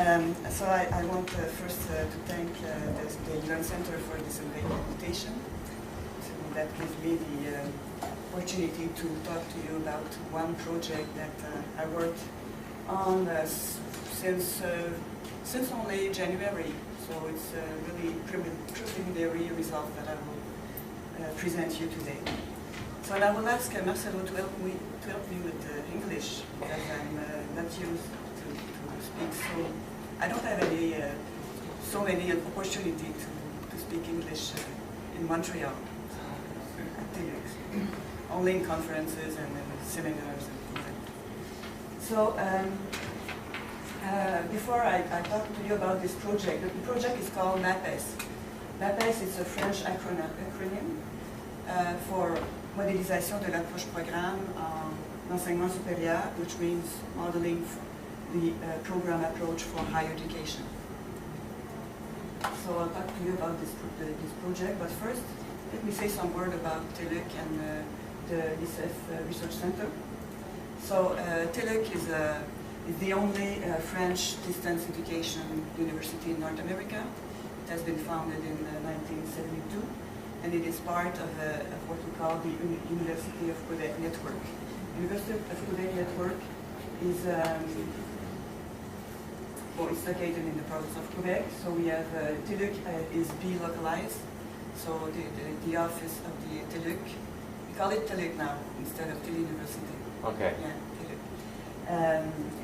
So I want first to thank the eLearn Center for this invitation. So that gives me the opportunity to talk to you about one project that I worked on since only January. So it's really preliminary result that I will present you today. So I will ask Marcelo to help me with English, because I'm not used to speak, so I don't have so many opportunity to speak English in Montreal at TÉLUQ, only in conferences and seminars and things like that. So before I talk to you about this project, the project is called MAPES. MAPES is a French acronym for Modélisation de l'approche programme en enseignement supérieur, which means modeling the program approach for higher education. So I'll talk to you about this project, but first let me say some word about TÉLUQ and the LICEF Research Center. So TÉLUQ is the only French distance education university in North America. It has been founded in 1972, and it is part of what we call the University of Quebec network. University of Quebec network is it's located in the province of Quebec. So we have TÉLUQ is delocalized. So the office of the TÉLUQ, we call it TÉLUQ now instead of TÉLUQ University. Okay. Yeah,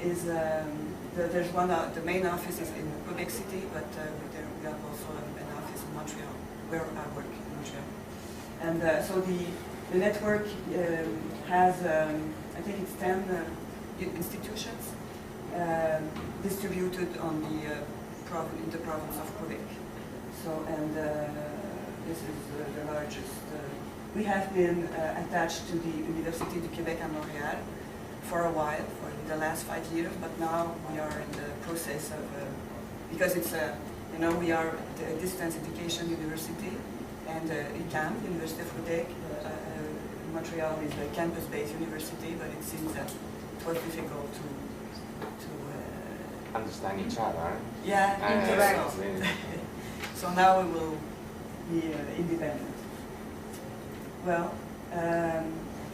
TÉLUQ. There's one. The main office is in Quebec City, but we have also an office in Montreal, where I work in Montreal. And so the network has, I think it's 10 institutions distributed on in the province of Quebec. So, and this is the largest. We have been attached to the Université du Québec à Montréal for a while, for the last 5 years, but now we are in the process of, because it's we are a distance education university, and ICAM, Université of Québec, Montreal is a campus-based university, but it seems that it was difficult to understand each other. Yeah, interact. So now we will be independent. Well,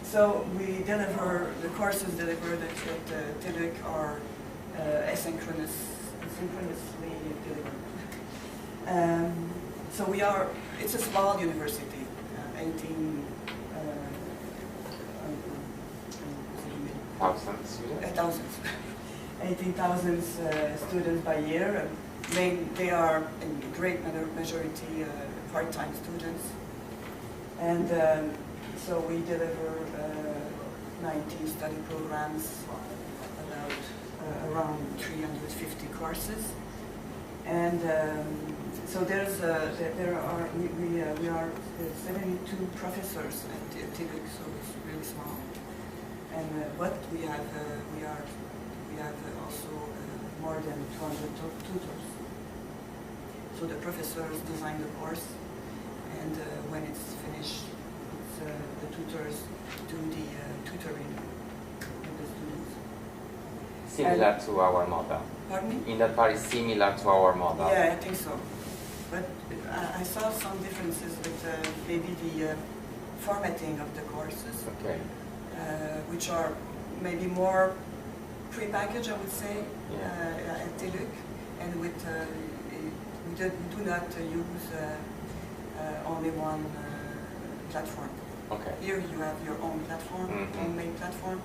so we deliver, the courses delivered at TÉLUQ are asynchronously delivered. So we are, it's a small university, 18,000 students by year. They are in great majority part-time students. And so we deliver 19 study programs, around 350 courses. And so we are 72 professors at TÉLUQ, so it's really small. And what we have also more than 200 tutors. So the professors design the course, and when it's finished, the tutors do the tutoring with the students. Similar to our model. Pardon me? In that part is similar to our model. Yeah, I think so. But I saw some differences with maybe the formatting of the courses, okay. Which are maybe more pre-packaged, I would say, yeah. at TÉLUQ, and with we do not use only one platform. Okay. Here you have your own platform, own main platform.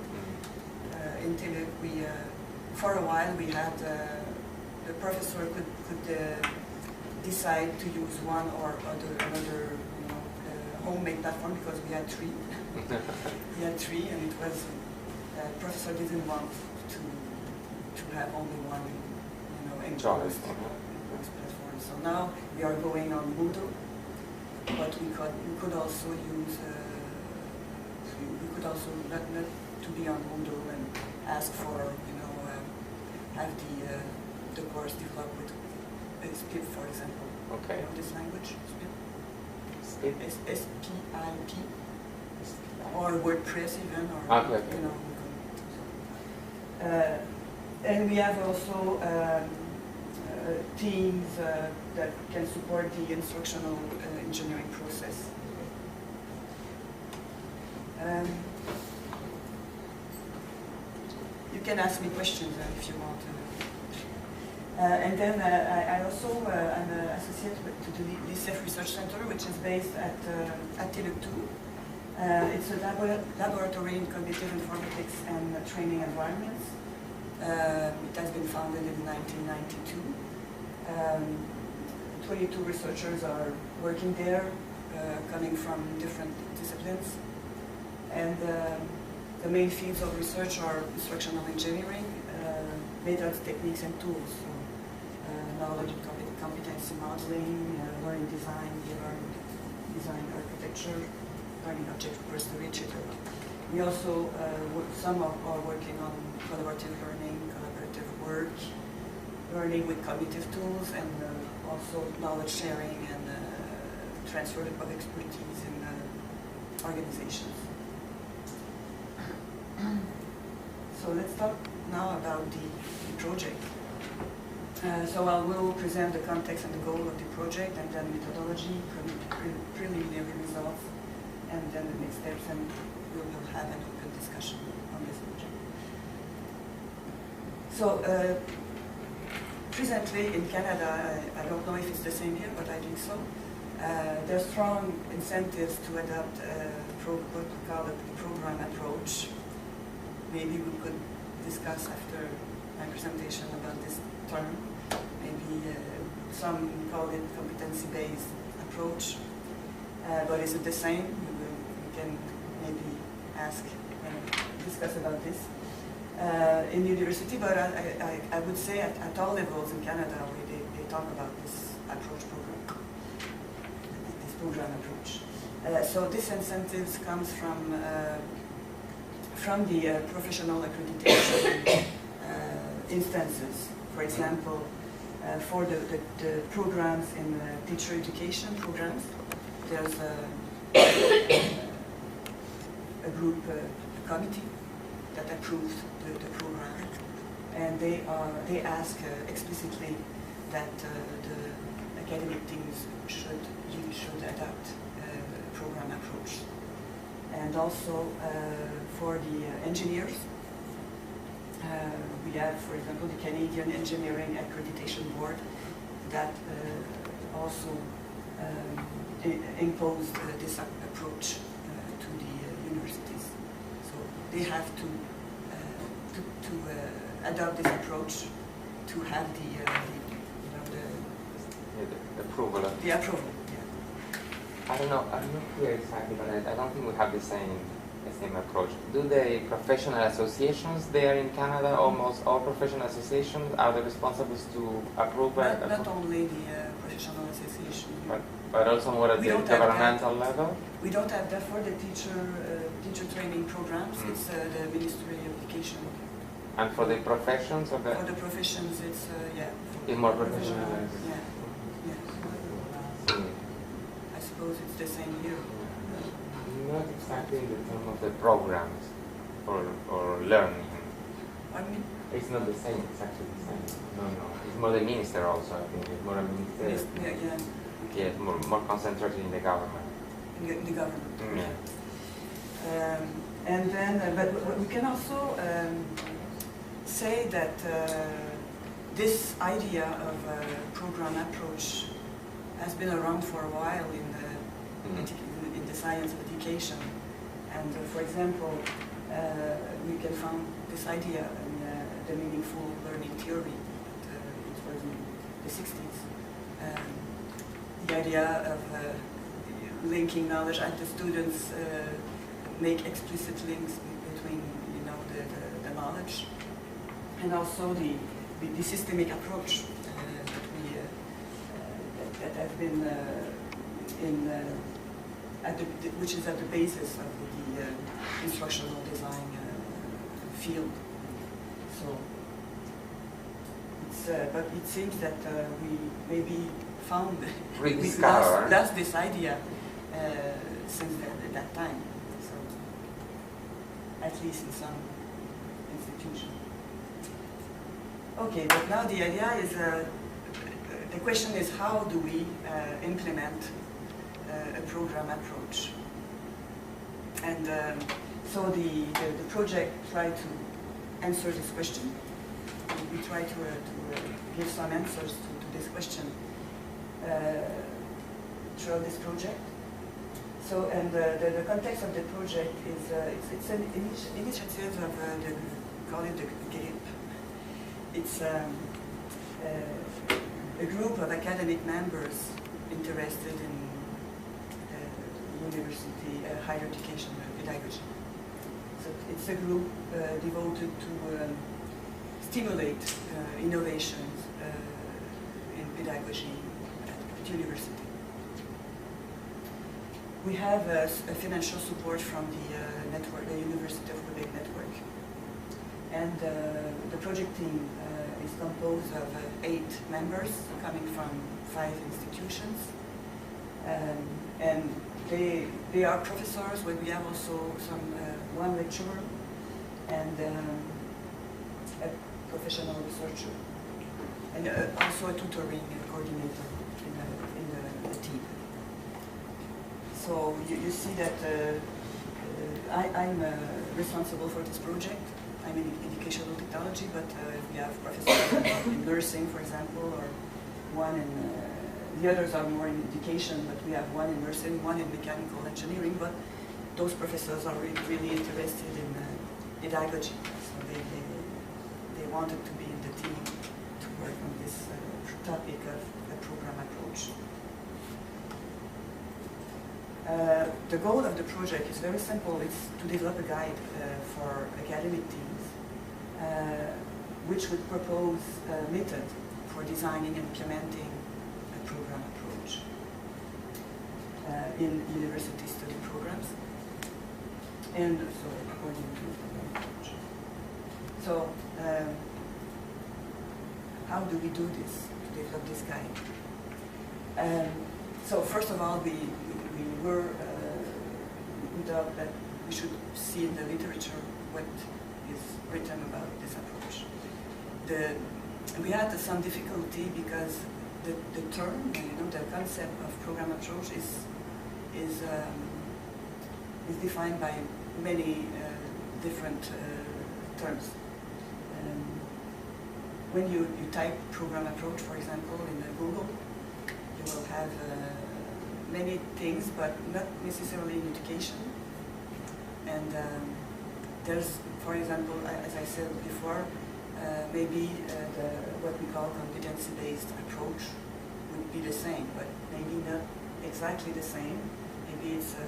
In TÉLUQ, for a while we had the professor could decide to use one or another homemade platform, because we had three. We had three, and it was professor didn't want to have only one, enclosed platform. So now we are going on Moodle, but we could also use not to be on Moodle and ask for have the course developed with SPIP, for example. Okay. You know this language, SPIP? SPIP. Or WordPress even, or okay. And we have also teams that can support the instructional engineering process. You can ask me questions if you want. And then I also am an associate to the LICEF Research Center, which is based at TÉLUQ 2. It's a laboratory in cognitive informatics and training environments. It has been founded in 1992. 22 researchers are working there, coming from different disciplines. And the main fields of research are instructional engineering, methods, techniques, and tools. So, knowledge and competency modeling, learning design, eLearn design architecture, learning object-course storage, etc. We also, some are working on collaborative learning, collaborative work, learning with cognitive tools, and also knowledge sharing and transfer of expertise in organizations. So let's talk now about the project. So I will present the context and the goal of the project, and then methodology, preliminary results, and then the next steps, and we will have an open discussion on this project. So presently in Canada, I don't know if it's the same here, but I think so. There are strong incentives to adopt what we call a program approach. Maybe we could discuss after my presentation about this term. Maybe some call it competency-based approach, but is it the same? We can maybe ask and discuss about this in university, but I would say at all levels in Canada, they talk about this approach program, this program approach. So this incentives comes from the professional accreditation instances. For example, for the programs in teacher education programs, there's a group, a committee that approves the program, and they ask explicitly that the academic teams should adopt a program approach. And also for the engineers, we have, for example, the Canadian Engineering Accreditation Board that also imposed this approach to the universities. So they have to adopt this approach to have the approval. The approval. I don't know here exactly, but I don't think we have the same approach. Do the professional associations there in Canada, almost all professional associations, are the responsible to approve? Not only the professional association. But also more at the governmental level? We don't have that for the teacher training programs. It's the Ministry of Education. And for the professions? Or for the professions, it's, yeah. It's more professional? Yeah. I suppose it's the same here. Not exactly in the term of the programs or learning. I mean, it's not the same, it's actually the same. No. It's more the minister also, I think. It's more a minister. Yeah. Yes, more concentrated in the government. In the government. Yeah. And then, but we can also say that this idea of a program approach has been around for a while in the science of education. And for example, we can find this idea in the meaningful learning theory. It was in the 60s. The idea of linking knowledge, and the students make explicit links between the knowledge, and also the systemic approach that has been which is at the basis of the instructional design field. So, but it seems that we maybe found we lost this idea since that time. So, at least in some institutions. Okay, but now the idea is the question is, how do we implement a program approach? And so the project tried to answer this question. We try to give some answers to this question throughout this project. So, and the context of the project is it's an initiative of the, call it the GRIP. It's a group of academic members interested in university, higher education, pedagogy. So it's a group devoted to stimulate innovations in pedagogy at university. We have a financial support from the network, the University of Quebec network, and the project team is composed of 8 members coming from 5 institutions, and they are professors, but we have also one lecturer and a professional researcher, and also a tutoring coordinator in the team. So you see that I'm responsible for this project. I'm in educational technology, but we have professors in nursing, for example, or one in, the others are more in education, but we have one in nursing, one in mechanical engineering, but those professors are really interested in pedagogy. So they wanted to be in the team to work on this topic of the program approach. The goal of the project is very simple. It's to develop a guide for academic teams, which would propose a method for designing and implementing a program approach in university study programs, and so according to the program approach. So how do we do this, to develop this guide? So first of all, we thought that we should see in the literature what is written about this approach. We had some difficulty because the term, the concept of program approach is defined by many different terms. When you type program approach, for example, in Google, you will have many things, but not necessarily in education. And there's, for example, as I said before, maybe what we call competency-based approach would be the same, but maybe not exactly the same. Maybe it's a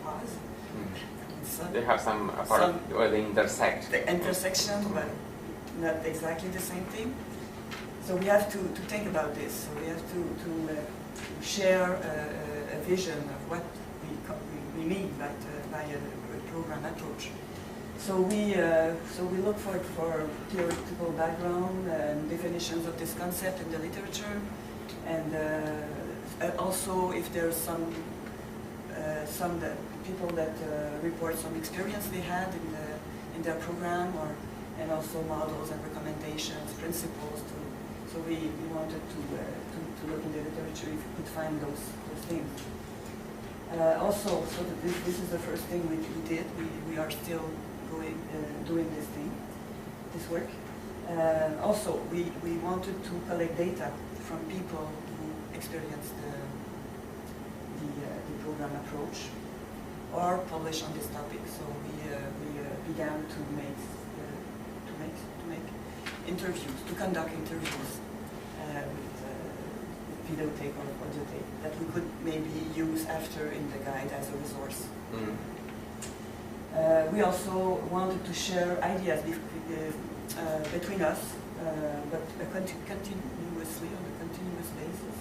clause. They have some part where they intersect. The intersection, but not exactly the same thing. So we have to think about this. So we have to share a vision of what we mean by a program approach. So we look for theoretical background and definitions of this concept in the literature, and also if there's some people that report some experience they had in their program, and also models and recommendations, principles. So we wanted to look in the literature if we could find those things. Also, so this is the first thing we did. We are still doing this work. Also, we wanted to collect data from people who experienced the program approach or publish on this topic. So we began to make interviews, to conduct interviews with videotape or audiotape that we could maybe use after in the guide as a resource. We also wanted to share ideas between us, but continuously, on a continuous basis.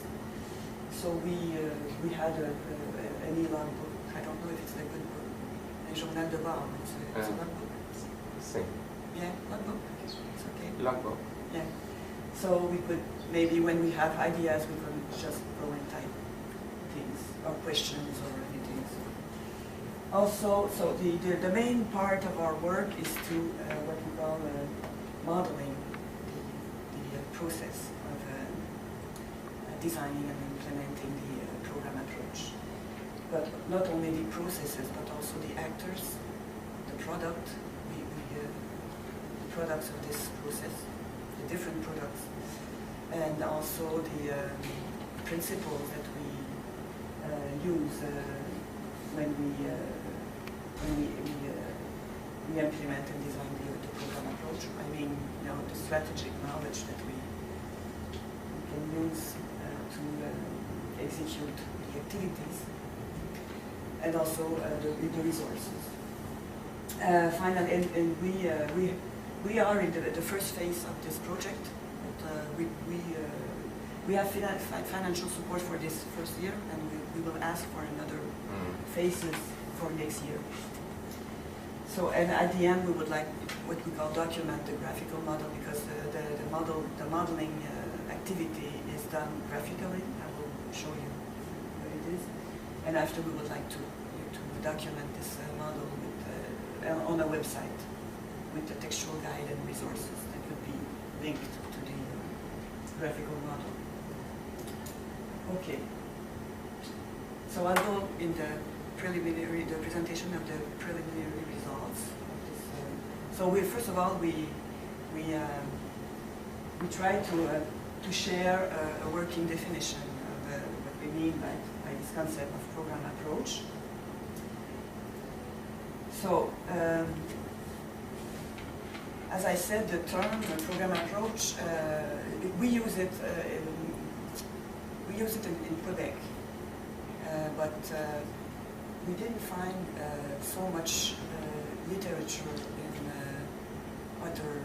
So we had an e-log book. I don't know if it's a good book. A journal de bord. It's a logbook. Yeah, logbook. It's okay. Logbook. Yeah. So we could, maybe when we have ideas, we could just go and type things, or questions, or anything. Also, so the main part of our work is to what we call modeling process of designing and implementing the program approach. But not only the processes, but also the actors, the product, the products of this process, the different products, and also the principles that we use when we implement and design the program approach. I mean, the strategic knowledge that we can use to execute the activities, and also the resources. Finally, and we are in the first phase of this project. But, we have financial support for this first year, and we will ask for another phases for next year. So, and at the end, we would like what we call document the graphical model, because the modeling activity is done graphically. I will show you what it is. And after, we would like to document this model with, on a website with the textual guide and resources that could be linked to the graphical model. Okay. So I'll go in the presentation of the preliminary results of this. So first of all, we try to share a working definition of what we mean by this concept of program approach. So, as I said, the term program approach, we use it in Quebec, but we didn't find so much literature in other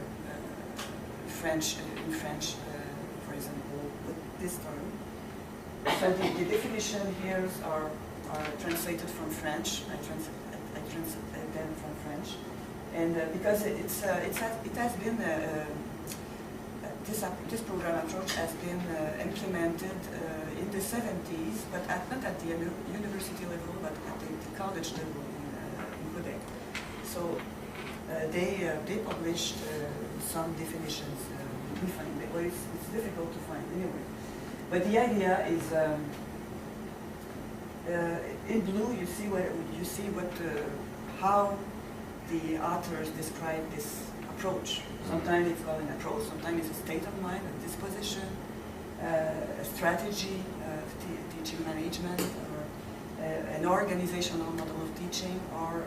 French, for example, with this term. So the definition here are translated from French. I translate them from French, and because it has been this program approach has been implemented in the 70s, but not at the university level, but at the college level in Quebec. So they published some definitions. We find it, but it's difficult to find anyway. But the idea is, in blue you see how the authors describe this approach. Sometimes it's called an approach, sometimes it's a state of mind, a disposition, a strategy of teaching management, or an organizational model of teaching, or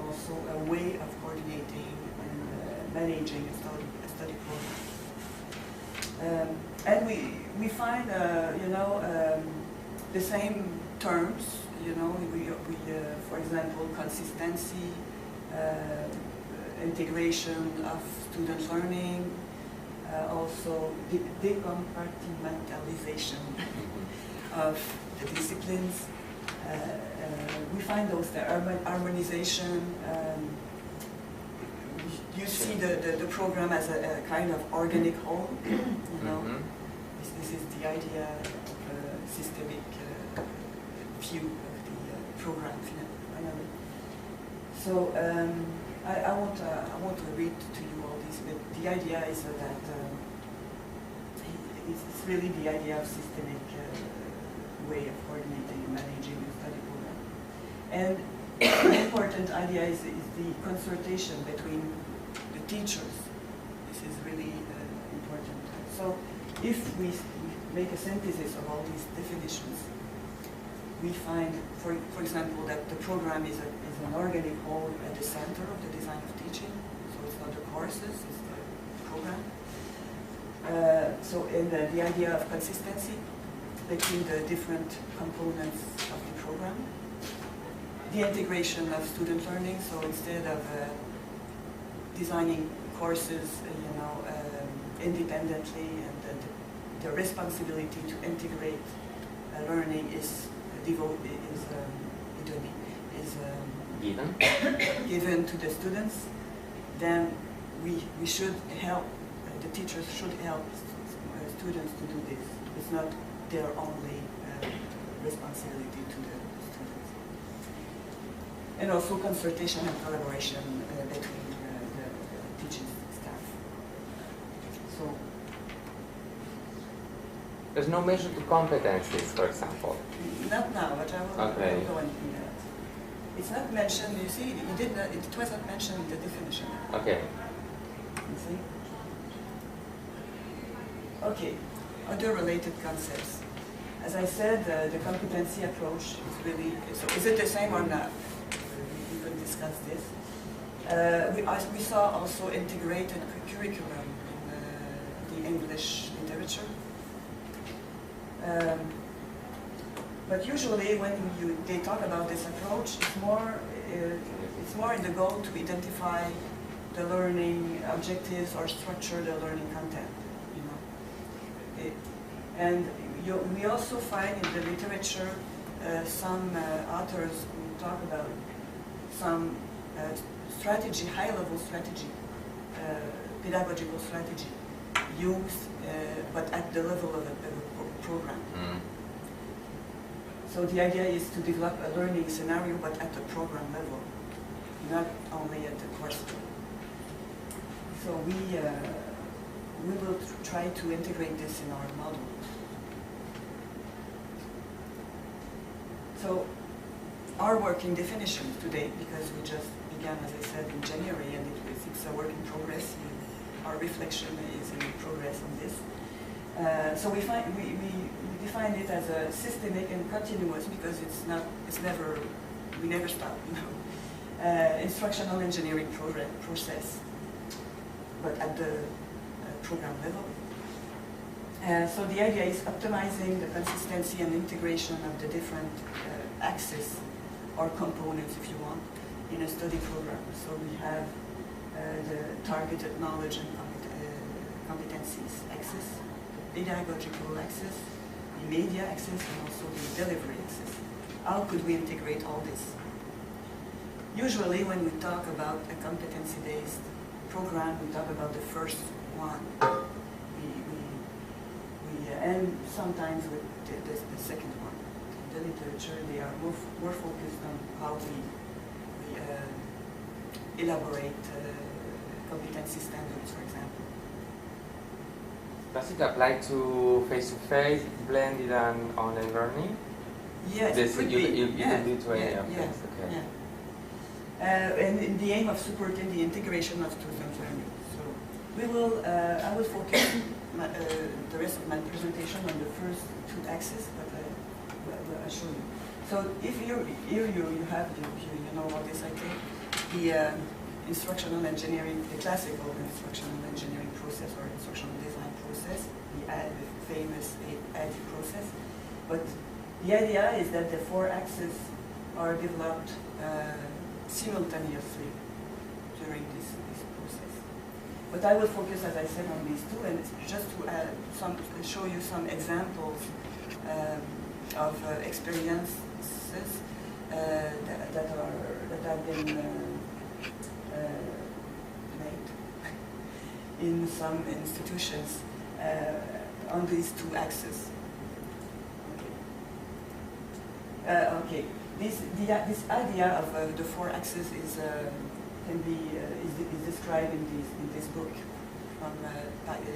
also a way of coordinating and managing a study program. And we find, the same terms. For example, consistency, integration of student learning, also decompartmentalization of the disciplines. We find those there, harmonization. You see the program as a kind of organic whole. This is the idea of a systemic view of the program finally. So I want to read to you all this, but the idea is that it's really the idea of systemic way of coordinating and managing a study program. And the important idea is the consultation between the teachers. This is really important. So if we make a synthesis of all these definitions, we find, for example, that the program is an organic whole at the center of the design of teaching. So it's not the courses, it's the program. And the idea of consistency between the different components of the program. The integration of student learning, so instead of designing courses, independently, and the responsibility to integrate learning is given to the students, then we should help, the teachers should help students to do this. It's not their only responsibility to the students. And also consultation and collaboration between the teaching staff. So There's no measure to competencies, for example. Not now, but I will go into that. It's not mentioned, you see, it wasn't mentioned in the definition. Okay. You see? Okay, other related concepts. As I said, the competency approach is really, so is it the same or not? We could discuss this. We saw also integrated curriculum in the English literature. But usually when they talk about this approach, it's more in the goal to identify the learning objectives or structure the learning content. And we also find in the literature some authors who talk about some strategy, high-level strategy, pedagogical strategy, used but at the level of a program. Mm. So the idea is to develop a learning scenario, but at the program level, not only at the course level. So we will try to integrate this in our model. So our working definition today, because we just began, as I said, in January, and it's a work in progress. Our reflection is in progress on this. So we define it as a systemic and continuous, because we never stop, instructional engineering process, but at the program level. So the idea is optimizing the consistency and integration of the different axes or components, if you want, in a study program. So we have the targeted knowledge and competencies axis, the pedagogical axis, the media axis, and also the delivery axis. How could we integrate all this? Usually when we talk about a competency-based program, we talk about the first one. And sometimes with the second one. In the literature, they are more focused on how we elaborate competency standards, for example. Does it apply to face-to-face, blended and online learning? Yes, it could be. You can do it to any of yes, this, okay. Yeah. And in the aim of supporting the integration of student learning. So we will, I will focus the rest of my presentation on the first two axes, but I'll show you. So if you have, you know all this, I think, the instructional engineering, the classical instructional engineering process or instructional design process, the famous AD process. But the idea is that the four axes are developed simultaneously during this process. But I will focus, as I said, on these two, and just to show you some examples of experiences that have been made in some institutions on these two axes. Okay. This idea of the four axes is described in this book from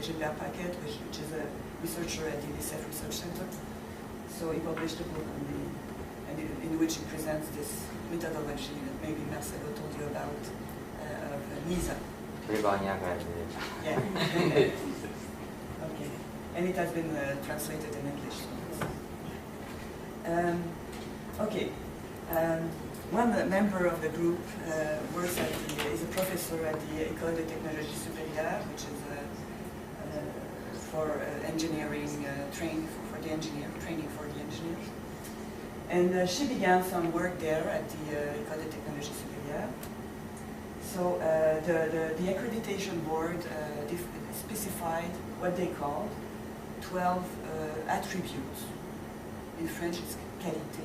Josianne Basque, which is a researcher at the LICEF Research Center. So he published a book in which he presents this methodology that maybe Marcelo told you about of NISA. Yeah. Okay. And it has been translated in English. Okay. One member of the group is a professor at the École de Technologie Supérieure, which is for engineering training for the engineers. And she began some work there at the École de Technologie Supérieure. So the accreditation board specified what they called 12 attributes. In French, it's qualité.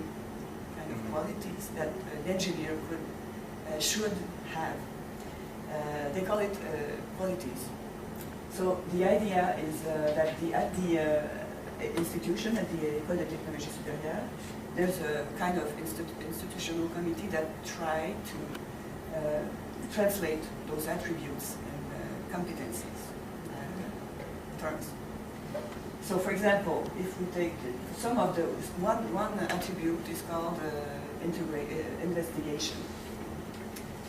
Of qualities that an engineer should have. They call it qualities. So the idea is that at the institution, at the École de Technologie Supérieure, there's a kind of institutional committee that try to translate those attributes and competencies terms. So, for example, if we take some of those, one attribute is called investigation.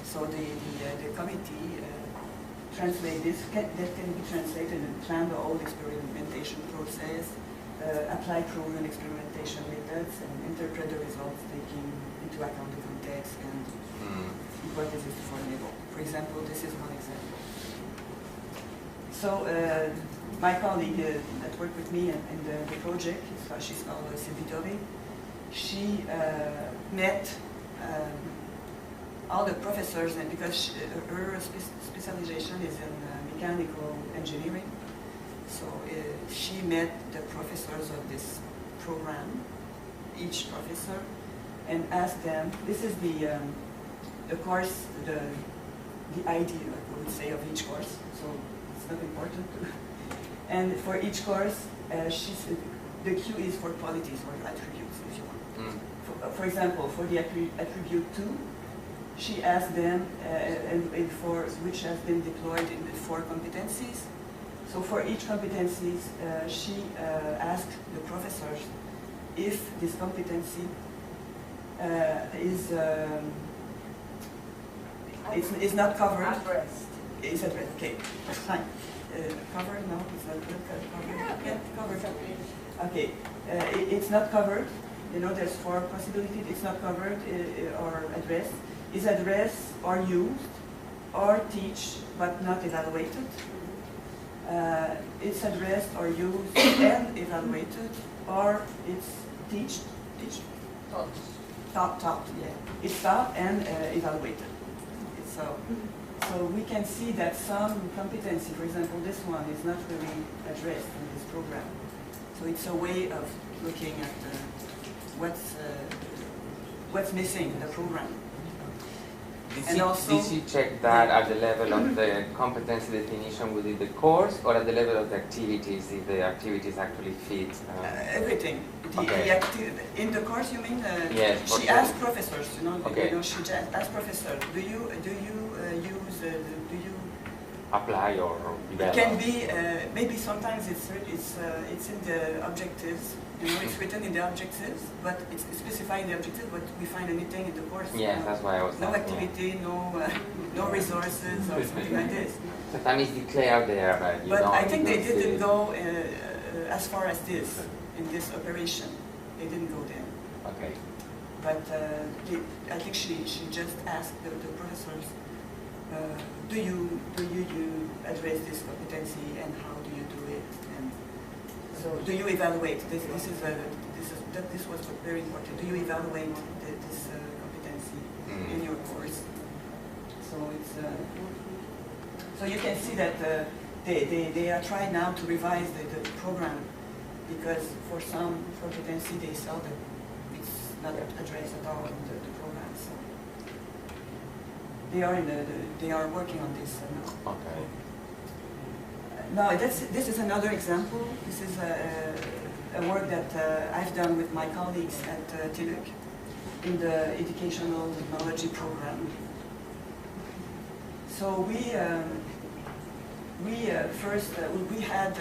So the committee translate this, that can be translated and plan the whole experimentation process, apply proven experimentation methods, and interpret the results taking into account the context and hypothesis for label. For example, this is one example. So my colleague that worked with me in the project, she's called Sylvie Doré, she met all the professors, and because her specialization is in mechanical engineering, so she met the professors of this program, each professor, and asked them, this is the course, the idea, I would say, of each course, so it's not important. And for each course, the Q is for qualities or attributes, if you want. For example, for the attribute 2, she asked them, and for which has been deployed in the 4 competencies. So for each competencies, she asked the professors if this competency is not covered. Addressed. Is addressed. Okay, that's fine. Covered? No, it's not good. Covered. Yeah, covered. Okay, it's not covered. You know, there's 4 possibilities. It's not covered or addressed. Is addressed or used or teach but not evaluated. It's addressed or used and evaluated, or it's taught, yeah. It's taught and evaluated. So we can see that some competency, for example, this one is not really addressed in this program. So it's a way of looking at what's missing in the program. Did she check that at the level of the competency definition within the course, or at the level of the activities, if the activities actually fit? Everything. In the course, you mean? Yes. She asked professors. You know, okay. She just asked professors. Do you apply or develop? It can be. Maybe sometimes it's in the objectives. You know, it's written in the objectives, but it's specified in the objectives, but we find anything in the course. Yes, that's why I was. No activity, no resources, or something like this. Sometimes it's declared there, but you don't. But I think they didn't go as far as this in this operation. They didn't go there. Okay. But I think she just asked the professors, do you address this competency, and how do you do it? And so, do you evaluate this? This was very important. Do you evaluate this competency in your course? So it's so you can see that they are trying now to revise the program, because for some competency they saw that it's not addressed at all in the program. So they are working on this now. Okay. Now, this is another example. This is a work that I've done with my colleagues at TÉLUQ in the educational technology program. So we had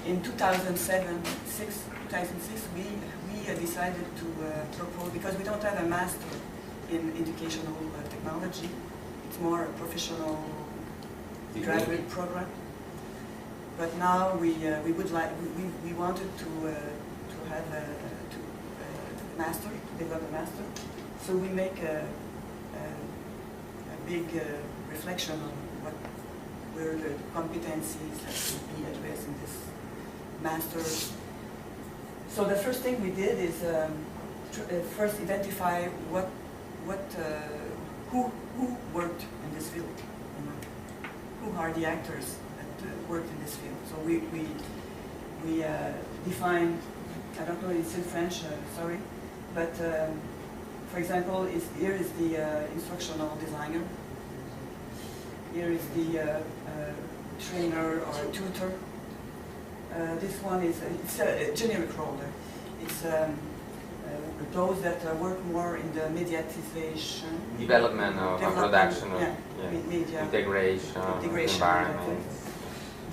in 2006 we decided to propose, because we don't have a master in educational technology. It's more a professional graduate program. But now we wanted to have a master, develop a master. So we make a big reflection on what were the competencies that should be addressed in this master. So the first thing we did is first identify who worked in this field. Who are the actors that worked in this field? So we defined, I don't know if it's in French, sorry, but for example, here is the instructional designer. Here is the trainer or tutor. This one is it's a generic role. It's those that work more in the mediatization, development of production, media integration, environment.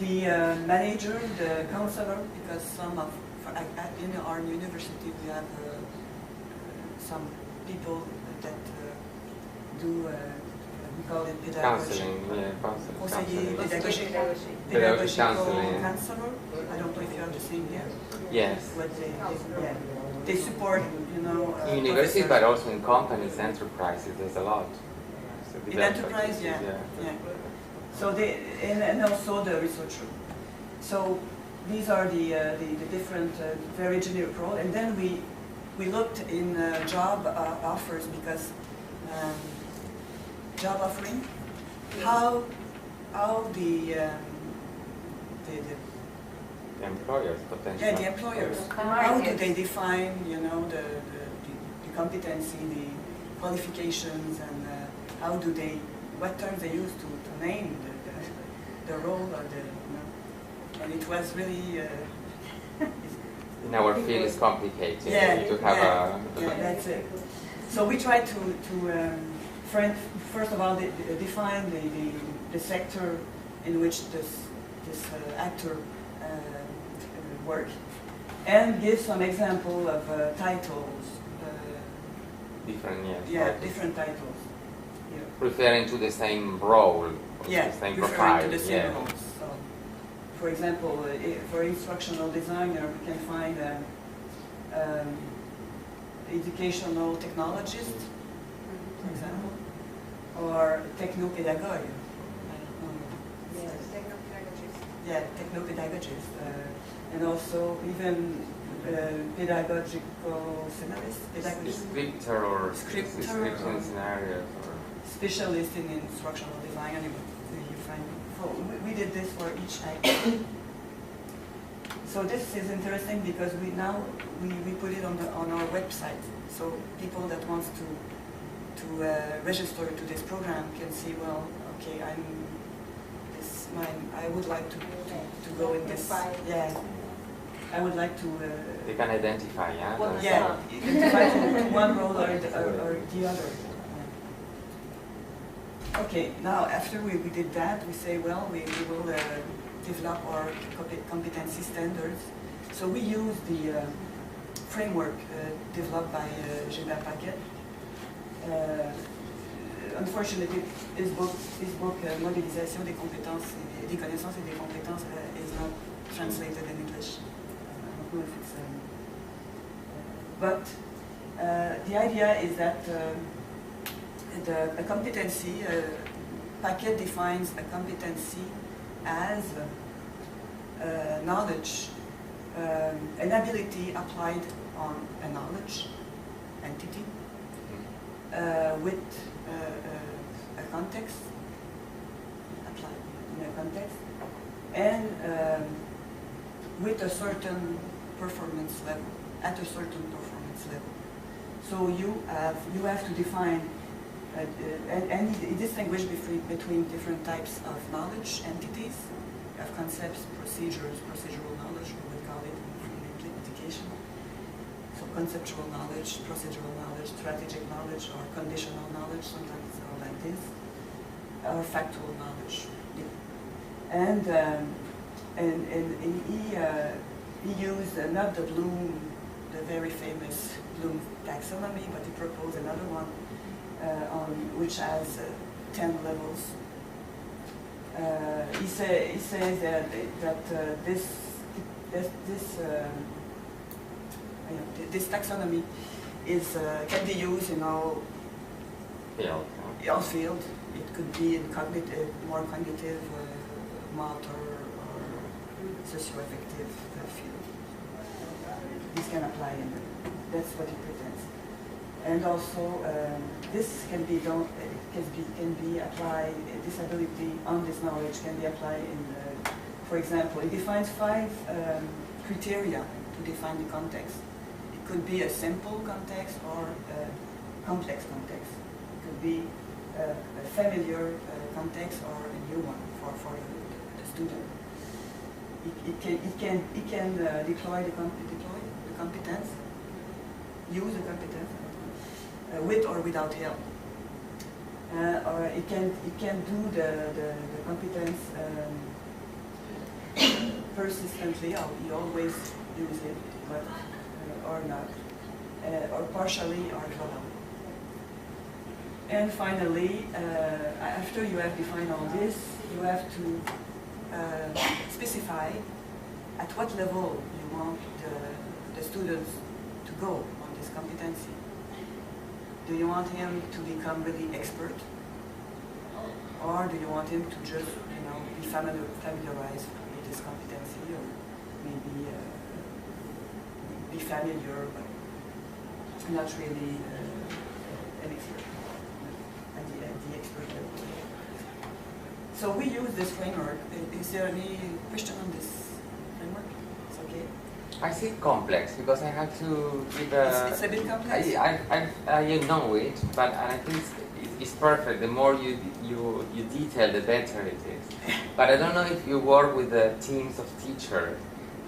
The manager, the counselor, because some of, in our university we have some people that do, we call it pedagogy. Counseling, yeah, Conseiller counseling. pedagogical counseling. counselor. I don't know if you have the same here. Yes. What they support, you know. In universities, but also in companies, enterprises, there's a lot. So in enterprise, yeah. So they, and also the researcher. So these are the different, very generic roles. And then we looked in job offers, because job offering, how the employers, potentially. Yeah, the employers. How do they define, you know, the competency, the qualifications, and how do they, what terms they use to name the role or the, you know, and it was really. In our field, it's complicated to have a. Yeah, that's it. So we try to first of all define the sector in which this actor work, and give some example of titles. Different, yes. Yeah, different titles. Yeah. Referring to the same role, yeah, the same referring profile. to the same roles. So, for example, for instructional designer, we can find educational technologist, for example, or technopedagogue. Yes, technopedagogist. Yeah, technopedagogist, and also even pedagogical scenarios, Scripter or description scenarios, or specialist in instructional design. Anyway, you find. So we did this for each act. So this is interesting because we put it on our website. So people that wants to register to this program can see, well, okay, I would like to go in this. Yeah, I would like to. they can identify, yeah. Yeah, identify to one role or the other. Okay, now after we did that, we say, well, we will develop our competency standards. So we use the framework developed by Josianne Basque. Unfortunately, his book Modélisation des compétences et des connaissances et des compétences is not translated in English. I don't know if it's, but the idea is that a competency, Paquet defines a competency as knowledge, an ability applied on a knowledge entity with a context, applied in a context, and with a certain performance level, at a certain performance level. So you have to define and distinguish between different types of knowledge entities. You have concepts, procedures, procedural knowledge, we would call it in education. So conceptual knowledge, procedural knowledge, strategic knowledge, or conditional knowledge, sometimes it's all like this, or factual knowledge. And he used not the Bloom, the very famous Bloom taxonomy, but he proposed another one which has 10 levels. He says that this taxonomy can be used in all field. It could be in more cognitive, motor, or socio-affective field. This can apply in that's what it pretends. And also, this can be done. Can be applied. Disability on this knowledge can be applied in. For example, it defines 5 criteria to define the context. It could be a simple context or a complex context. It could be a familiar context or a new one for the student. It can deploy the competence, use the competence with or without help, or it can do the competence persistently, you always use it, but or not, or partially or totally. And finally, after you have defined all this, you have to specify at what level you want the students to go on this competency. Do you want him to become really expert? Or do you want him to just, be familiarized with this competency, or maybe be familiar, but not really an expert at the expert level. So we use this framework. Is there any question on this framework? It's okay. I see it complex because I have to give a... It's a bit complex? I know it, but I think it's perfect. The more you detail, the better it is. But I don't know if you work with the teams of teachers,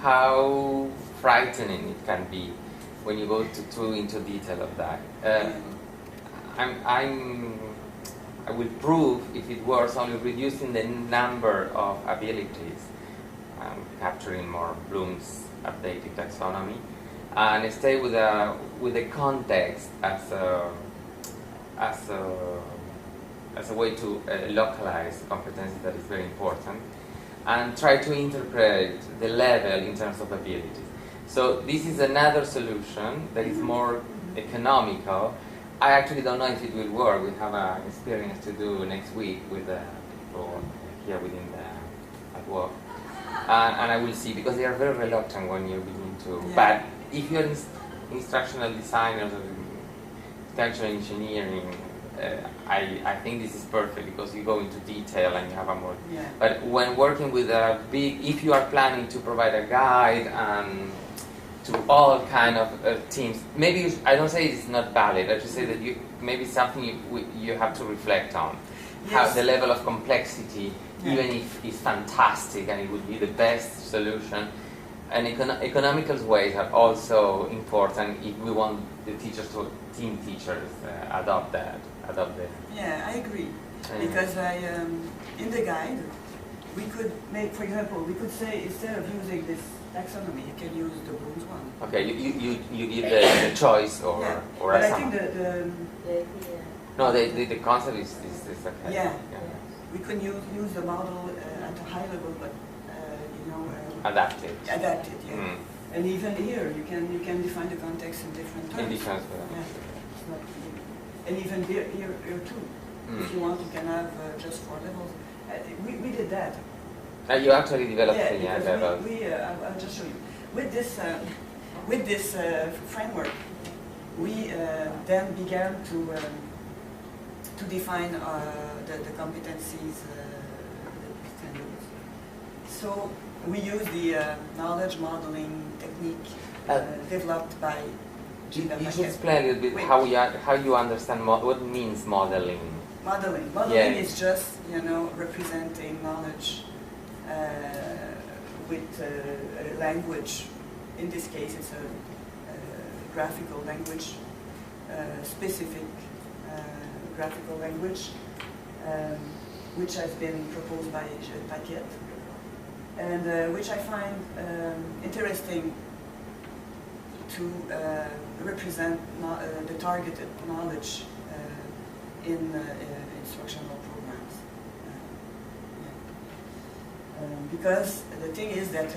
how frightening it can be when you go too into detail of that. I will prove if it works only reducing the number of abilities, capturing more Bloom's updated taxonomy, and stay with the context as a way to localize competencies that is very important, and try to interpret the level in terms of abilities. So this is another solution that is more economical. I actually don't know if it will work. We have an experience to do next week with people here within at work. And I will see, because they are very reluctant when you begin to... Yeah. But if you're instructional designers or structural engineering, I think this is perfect, because you go into detail and you have a more... Yeah. But when working with a big... If you are planning to provide a guide and to all kind of teams, maybe I don't say it's not valid, I just say that maybe something you have to reflect on. Yes. How the level of complexity, even if it's fantastic and it would be the best solution, and economical ways are also important if we want the teachers to, team teachers, adopt that. Yeah, I agree. Because in the guide, we could make, for example, we could say, instead of using this taxonomy, you can use the Bloom's one. Okay, you give the choice or but a I think the concept is okay. Yeah. We can use the model at a high level, but adapt it. Adapt it, yeah. Mm. And even here, you can define the context in different terms. In different And even here too. If you want, you can have just 4 levels. We did that. You actually developed levels. I'll just show you. With this framework, we then began to define the competencies. So we use the knowledge modeling technique developed by. You should explain a little bit how you understand what means modeling. Modeling is just representing knowledge with a language. In this case, it's a graphical language, specific graphical language, which has been proposed by Paquette, and which I find interesting to represent the targeted knowledge in instructional programs. Because the thing is that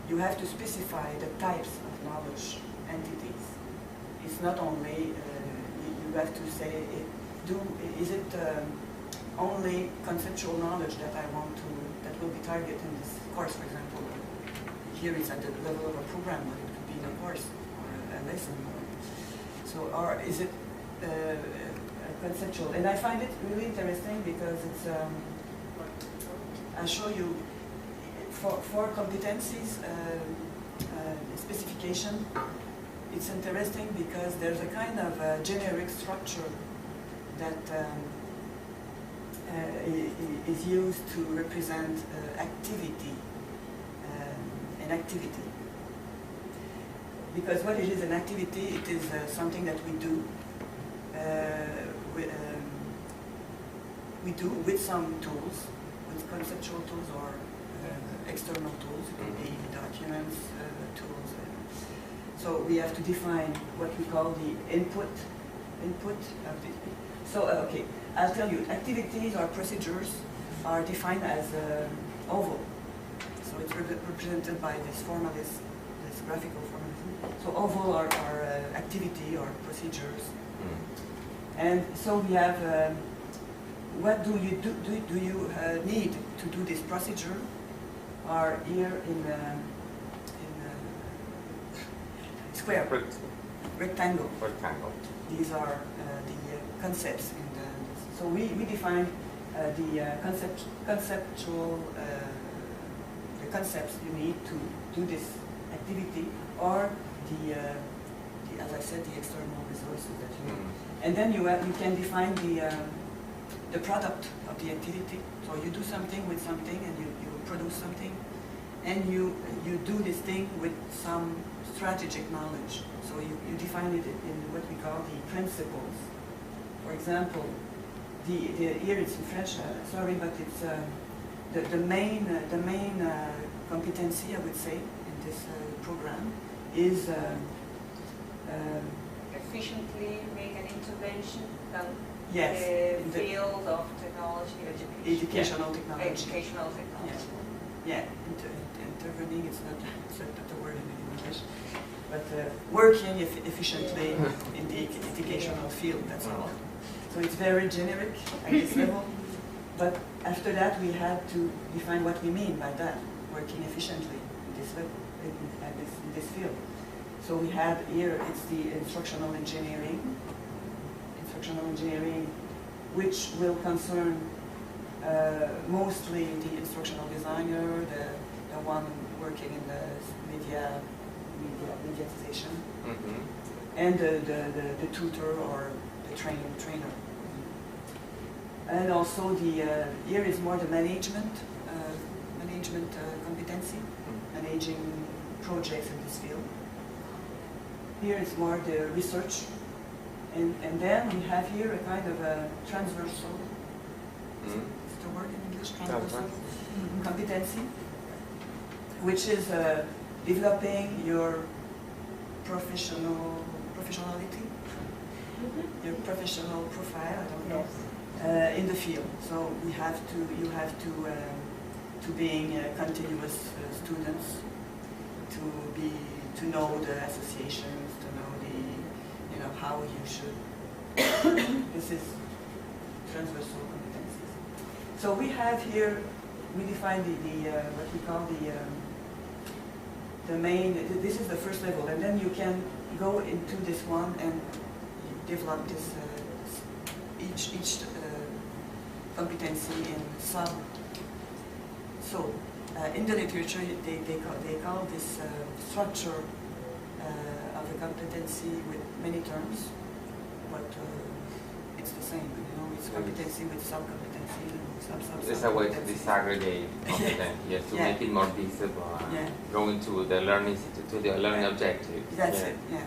you have to specify the types of knowledge entities. It's not only, you have to say, is it only conceptual knowledge that that will be targeted in this course, for example. Here it's at the level of a program, but it could be in a course or a lesson. Or is it conceptual? And I find it really interesting because it's, I'll show you, for competencies specification, it's interesting because there's a kind of generic structure that is used to represent activity. An activity. Because what it is, an activity, it is something that we do. We do with some tools, with conceptual tools or external tools, it could be documents, tools. So we have to define what we call the input of the. So okay, I'll tell you, activities or procedures are defined as oval. So it's represented by this formalism, this graphical formalism. So oval are activity or procedures. And so we have, what do you need to do this procedure are here in square, rectangle. These are the concepts. So we define the conceptual, the concepts you need to do this activity, or as I said, the external resources that you need. And then you can define the product of the activity. So you do something with something, and you produce something, and you do this thing with some strategic knowledge. So you define it in what we call the principles. For example, here it's in French. Sorry, but it's the main competency, I would say, in this program is. Efficiently make an intervention in yes, the field of technology, educational technology. Educational technology. Yeah, intervening, it's not the word in English, but working efficiently in the educational field, that's all. So it's very generic at this level, but after that we had to define what we mean by that, working efficiently at this level, in this field. So we have here, it's the instructional engineering, which will concern mostly the instructional designer, the one working in the mediatization, and the tutor or the trainer. And also here is more the management competency, managing projects in this field. Here is more the research, and then we have here a kind of a transversal, is the word in English, transversal competency, which is developing your professionality, your professional profile, I don't know, in the field. So you have to being continuous students, to know the associations, to know how you should. This is transversal competencies. So we have here, we define what we call the main. This is the first level, and then you can go into this one and develop this each competency in sub. So in the literature, they call this structure of a competency with many terms, but it's the same. It's competency with sub-competency and sub-sub. It's a way to disaggregate competence, yes, to make it more visible, go into the learning objective. That's it. Yeah.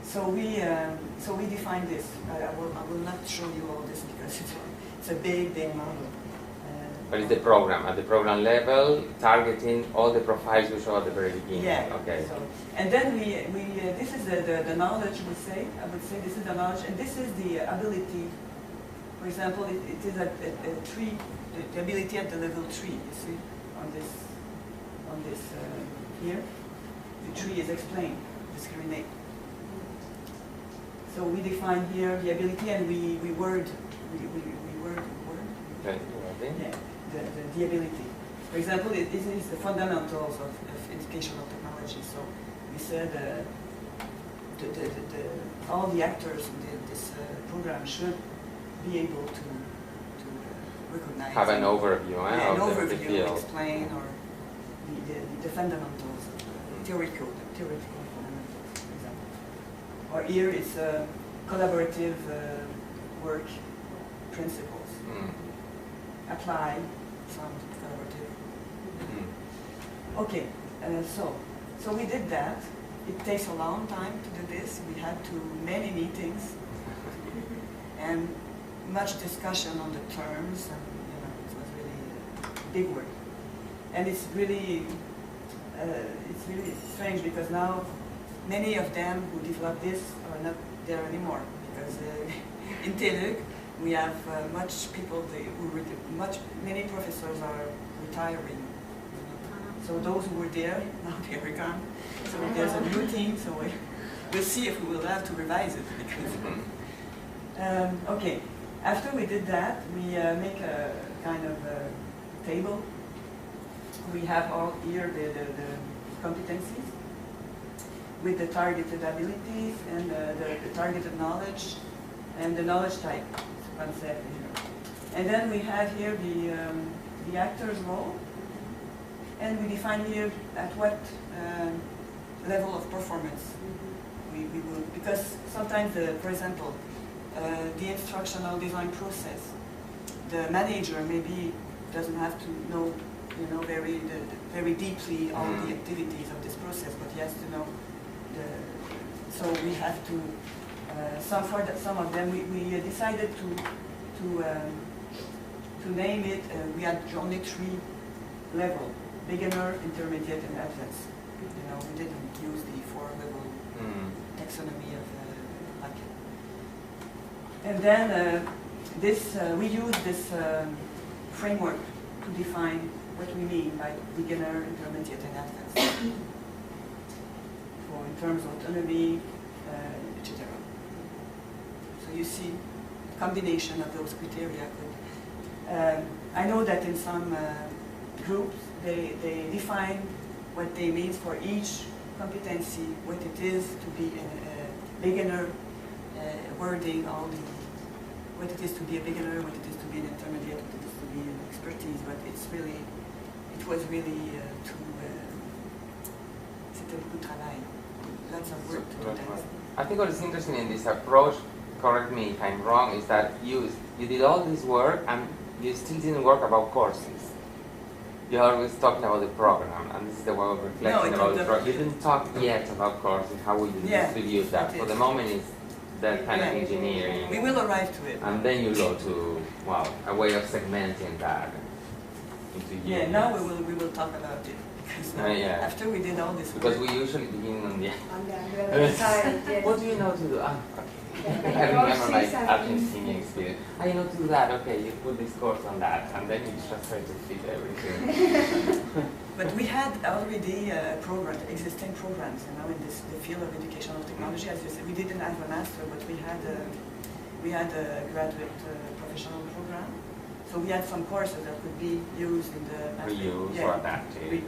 So we define this. I will not show you all this because it's a big model. But it's the program, at the program level, targeting all the profiles we showed at the very beginning. Yeah. Okay. So, and then this is the knowledge, I would say this is the knowledge, and this is the ability. For example, it is at 3, the ability at the level 3, you see, on this here. The 3 is explain, discriminate. So we define here the ability, and we word. Okay. Yeah. The ability. For example, this is the fundamentals of educational technology. So we said all the actors in this program should be able to recognize. Have an overview, of the field. Explain, or the fundamentals, theoretical fundamentals, for example. Or here it's collaborative work principles. Apply some collaborative. Okay, so we did that. It takes a long time to do this. We had many meetings and much discussion on the terms, and it was really big work. And it's really strange because now many of them who developed this are not there anymore, because in TÉLUQ we have many professors are retiring. So those who were there, now they are gone. So there's a new team, so we'll see if we will have to revise it. Because, okay, after we did that, we make a kind of a table. We have all here the competencies with the targeted abilities and the targeted knowledge and the knowledge type concept here. And then we have here the actor's role, and we define here at what level of performance we will, because sometimes, for example, the instructional design process, the manager maybe doesn't have to know, very deeply all the activities of this process, but he has to know so we have to, some of them, we decided to name it, we had only 3 levels: beginner, intermediate, and advanced. We didn't use the 4-level taxonomy of bucket. And then we use this framework to define what we mean by beginner, intermediate, and advanced. In terms of autonomy, etc. So you see, combination of those criteria could. I know that in some groups they define what they mean for each competency, what it is to be a beginner, wording what it is to be a beginner, what it is to be an intermediate, what it is to be an expertise. But it was really c'était beaucoup de travail. Lots of work to do that. I think what is interesting in this approach, correct me if I'm wrong, is that you did all this work and you still didn't work about courses. You're always talking about the program, and this is the way of reflecting about the program. You didn't talk yet about courses, how will you distribute that? For the moment, it's that kind of engineering. We will arrive to it. And then you go to, a way of segmenting that into units. Yeah, now we will talk about it. Because after we did all this work. Because we usually begin on the other side. Yes. What do you know to do? Okay. I remember my Argentinian experience. You know to do that, okay, you put this course on that, and then you just try to fit everything. But we had already existing programs, in the field of educational technology. As you said, we didn't have a master, but we had a graduate professional program. So we had some courses that could be used in the master. Reuse or adapted.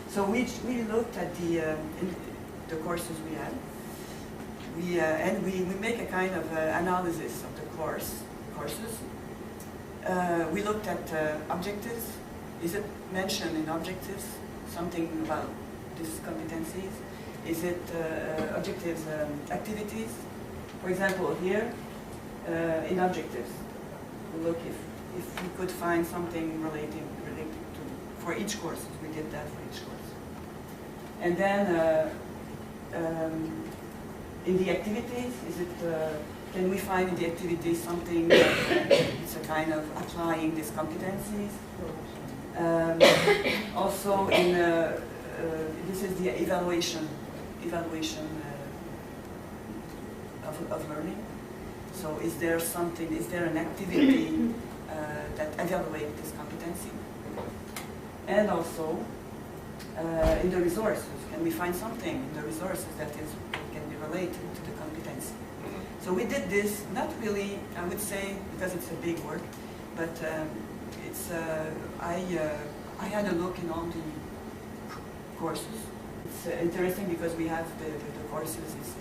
So we looked at the courses we had. And we make a kind of analysis of the courses. We looked at objectives. Is it mentioned in objectives something about these competencies? Is it objectives, activities? For example, here in objectives, we look if we could find something related to for each course. We did that for each course. And then in the activities, can we find in the activities something that it's a kind of applying these competencies? Also, this is the evaluation of learning. So, is there an activity that evaluates this competency? And also, in the resources, can we find something in the resources that can be related to the competency? So we did this, not really, I would say, because it's a big work, but I had a look in all the courses. It's interesting because we have the courses is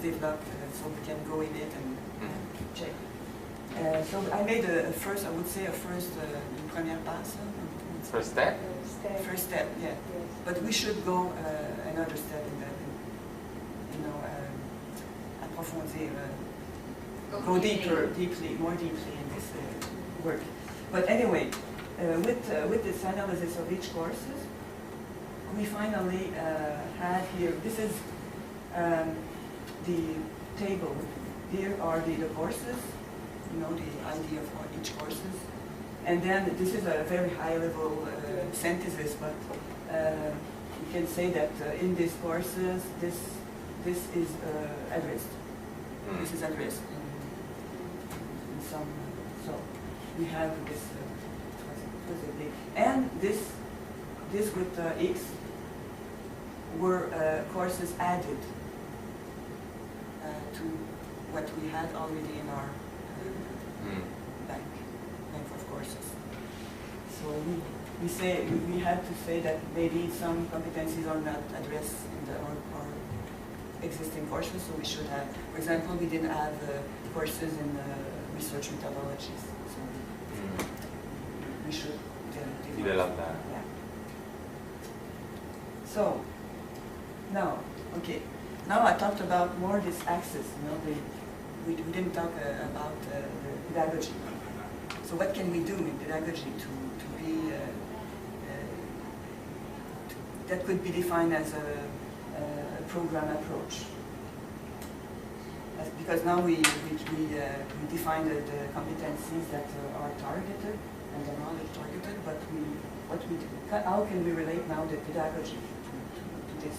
developed, so we can go in it and check. So I made a first une première passe. First step? First step, yeah. Yes. But we should go another step in that, approfondir, go more deeply in this work. But anyway, with this analysis of each courses, we finally had here, this is the table. Here are the courses, the idea for each courses. And then this is a very high-level synthesis, but you can say that in these courses, this is addressed. This is addressed in some. So we have this. It was a big, and this with X were courses added to what we had already in our bank of courses. So we had to say that maybe some competencies are not addressed in our existing courses, so we should have. For example, we didn't have courses in research methodologies, so we should develop that. Yeah. So now, okay. Now I talked about more this axis. We didn't talk about the pedagogy. So what can we do in pedagogy to be that could be defined as a program approach? Because now we define the competencies that are targeted and the knowledge targeted, but how can we relate now the pedagogy to this?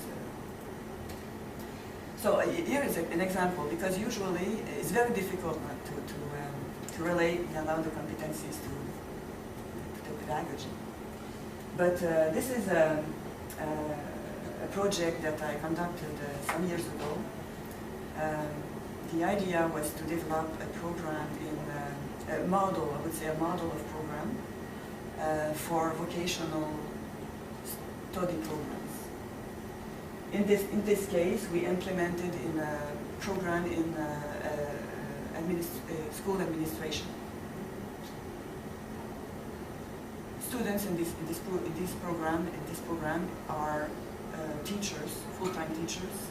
So here is an example, because usually it's very difficult to relate now the competencies to the pedagogy. But this is a project that I conducted some years ago. The idea was to develop a program a model of program for vocational study programs. In this case, we implemented in a program in school administration. Students in this program are teachers, full-time teachers,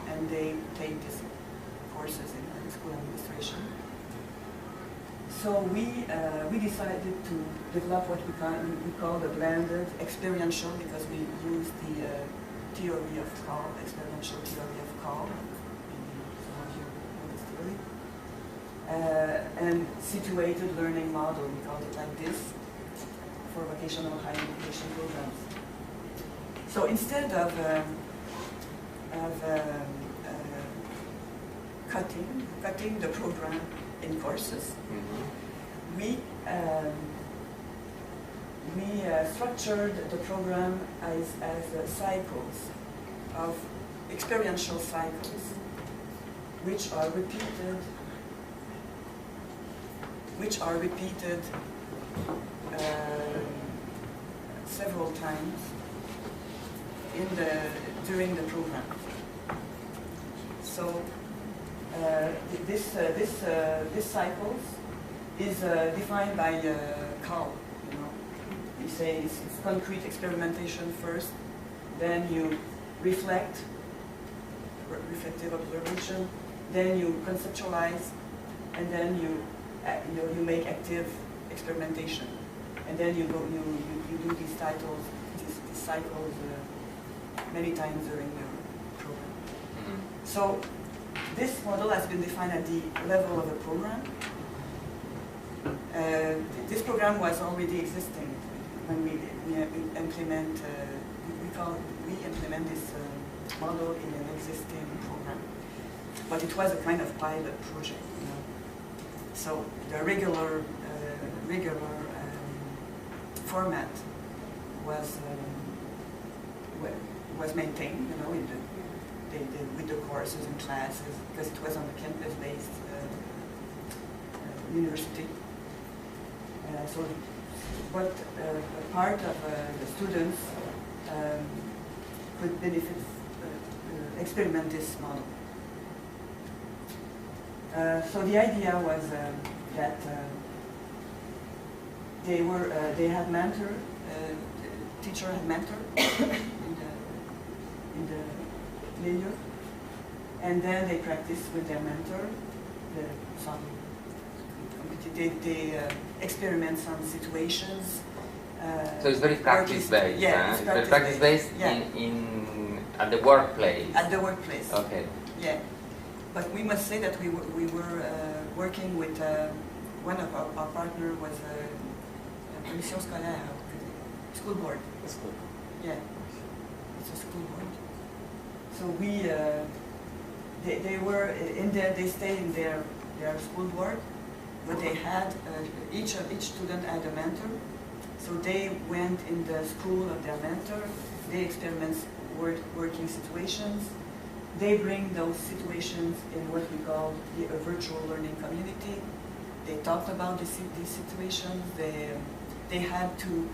and they take these courses in school administration. So we decided to develop what we call the blended experiential, because we use the theory of call, experiential theory of call. Some of you know this theory. And situated learning model, we call it like this, for vocational higher education programs. So instead of cutting the program in courses, we structured the program as cycles of experiential cycles, which are repeated several times during the program. So this cycles is defined by CAL. We say it's concrete experimentation first, then you reflective observation, then you conceptualize, and then you make active experimentation, and then you do these cycles many times during the program. So this model has been defined at the level of a program. This program was already existing when we implement this model in an existing program, but it was a kind of pilot project. So the regular format was maintained, with the courses and classes, because it was on a campus-based university. So what part of the students could benefit, experiment this model. So the idea was that they had mentor, teacher had mentor in the milieu, and then they practiced with their mentor. They experiment some situations. So it's very practice-based. Yeah, it's very practice-based at the workplace. At the workplace. Okay. Yeah, but we must say that we were working with one of our partner was commission scolaire, school board. School. Yeah, it's a school board. So we, they were in there. They stayed in their school board, but they had each student had a mentor. So they went in the school of their mentor. They experiment working situations. They bring those situations in what we call a virtual learning community. They talked about these situations. They had to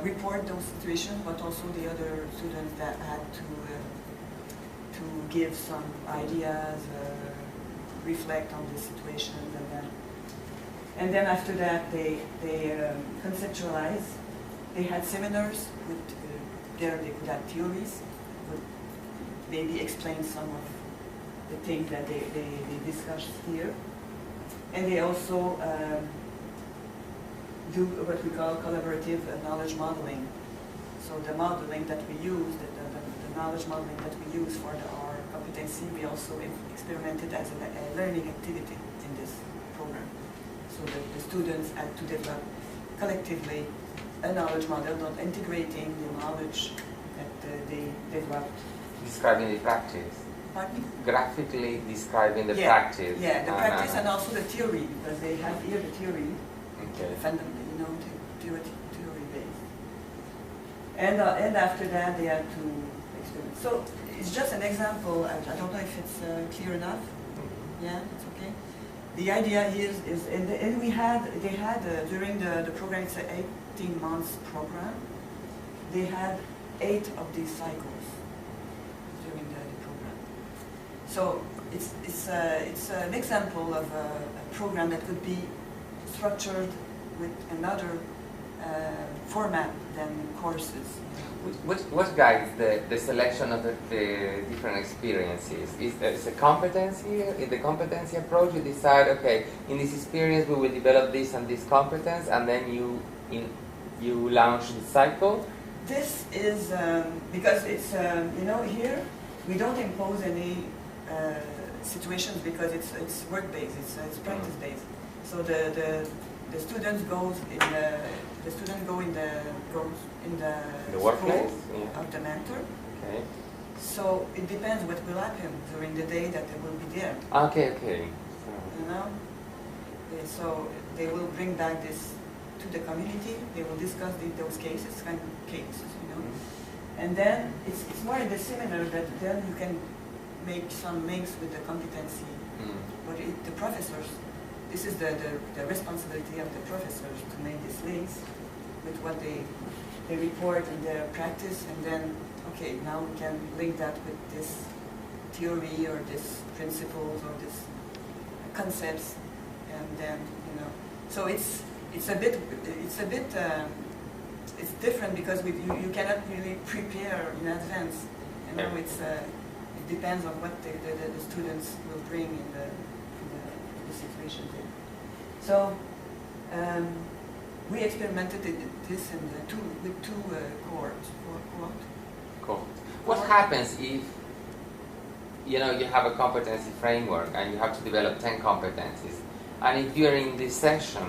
report those situations, but also the other students that had to give some ideas, reflect on the situations, and then after that they conceptualize. They had seminars with there they could have theories, would maybe explain some of the things that they discussed here. And they also do what we call collaborative knowledge modeling. So the modeling that we use, the knowledge modeling that we use for our competency, we also experimented as a learning activity in this program. So the students had to develop collectively a knowledge model, not integrating the knowledge that they developed. Describing the practice. Pardon? Graphically describing the practice. Yeah, the practice and also the theory, because they have here the theory, okay. Theory based. And after that they had to experiment. So it's just an example. I don't know if it's clear enough. Yeah, it's okay. The idea here is and they had during the program, it's an 18 months program. They had 8 of these cycles during the program. So it's an example of a program that could be structured with another format than courses. What guides the selection of the different experiences? Is there a competency? In the competency approach, you decide, okay, in this experience we will develop this and this competence, and then you launch the cycle? This is because it's here we don't impose any situations because it's work based, it's practice based. So the students goes in the workplace of the mentor. Okay. So it depends what will happen during the day that they will be there. Okay. So they will bring back this to the community. They will discuss those cases, kind of cases, And then it's more in the seminar that then you can make some links with the competency. But the professors, this is the responsibility of the professors to make these links with what they report in their practice, and then, okay, now we can link that with this theory or this principles or this concepts, and then, So it's different because you cannot really prepare in advance. It depends on what the students will bring in the situation there. So we experimented this with two cohorts. Cool. What happens if you have a competency framework and you have to develop 10 competencies, and if during this session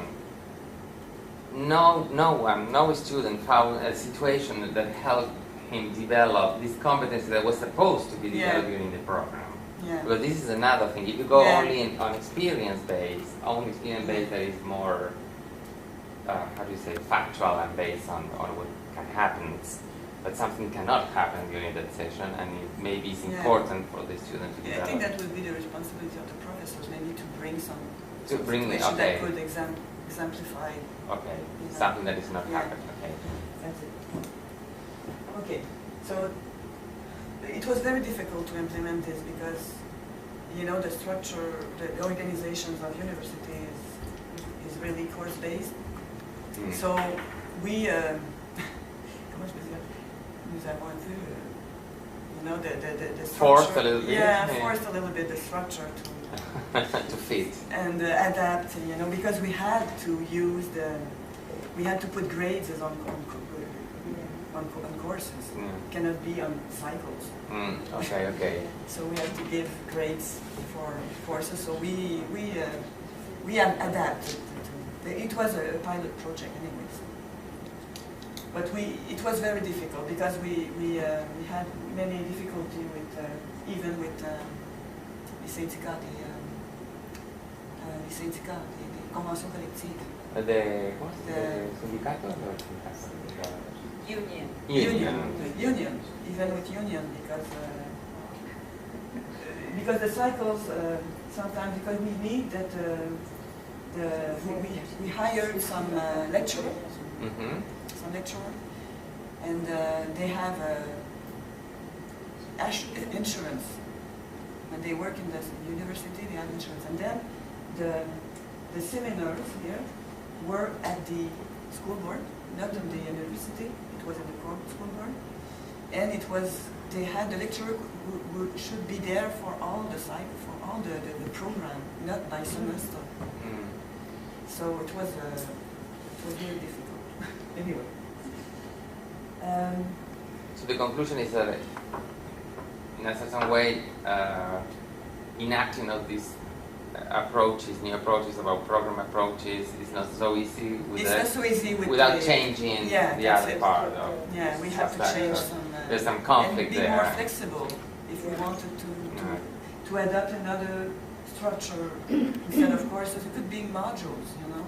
no student found a situation that helped him develop this competency that was supposed to be developed during the program? Yeah. Because this is another thing. If you go only on experience-based, that is more, factual and based on what can happen, but something cannot happen during that session, and it maybe is important for the student to develop. I think that would be the responsibility of the professors, maybe to bring some situation that could exemplify. Okay, something that is not happening. Okay. That's it. Okay, so it was very difficult to implement this because, the structure, the organizations of university is really course-based. So we, the structure, forced a little bit. Forced a little bit the structure to fit and adapt. Because we had to put grades on courses. Cannot be on cycles. Okay. So we have to give grades for courses. So we adapted. It was a pilot project, anyways. But it was very difficult because we had many difficulty with even with les syndicats, les conventions collectives. The sindicato or Union. Union, even with union, because the cycles sometimes, because we need that we hired some lecturer, and they have insurance. When they work in the university, they have insurance, and then the seminars here were at the school board, not in the university. It was in the school board, and it was they had the lecturer who should be there for all the cycle, for all the program, not by semester. So it was very difficult. Anyway. So the conclusion is that, in a certain way, enacting of these approaches, new approaches about program approaches, is not so easy without changing the other part. Yeah, we have to change some. There's some conflict and be there. more flexible if we wanted to adapt another structure instead of courses. It could be modules, you know,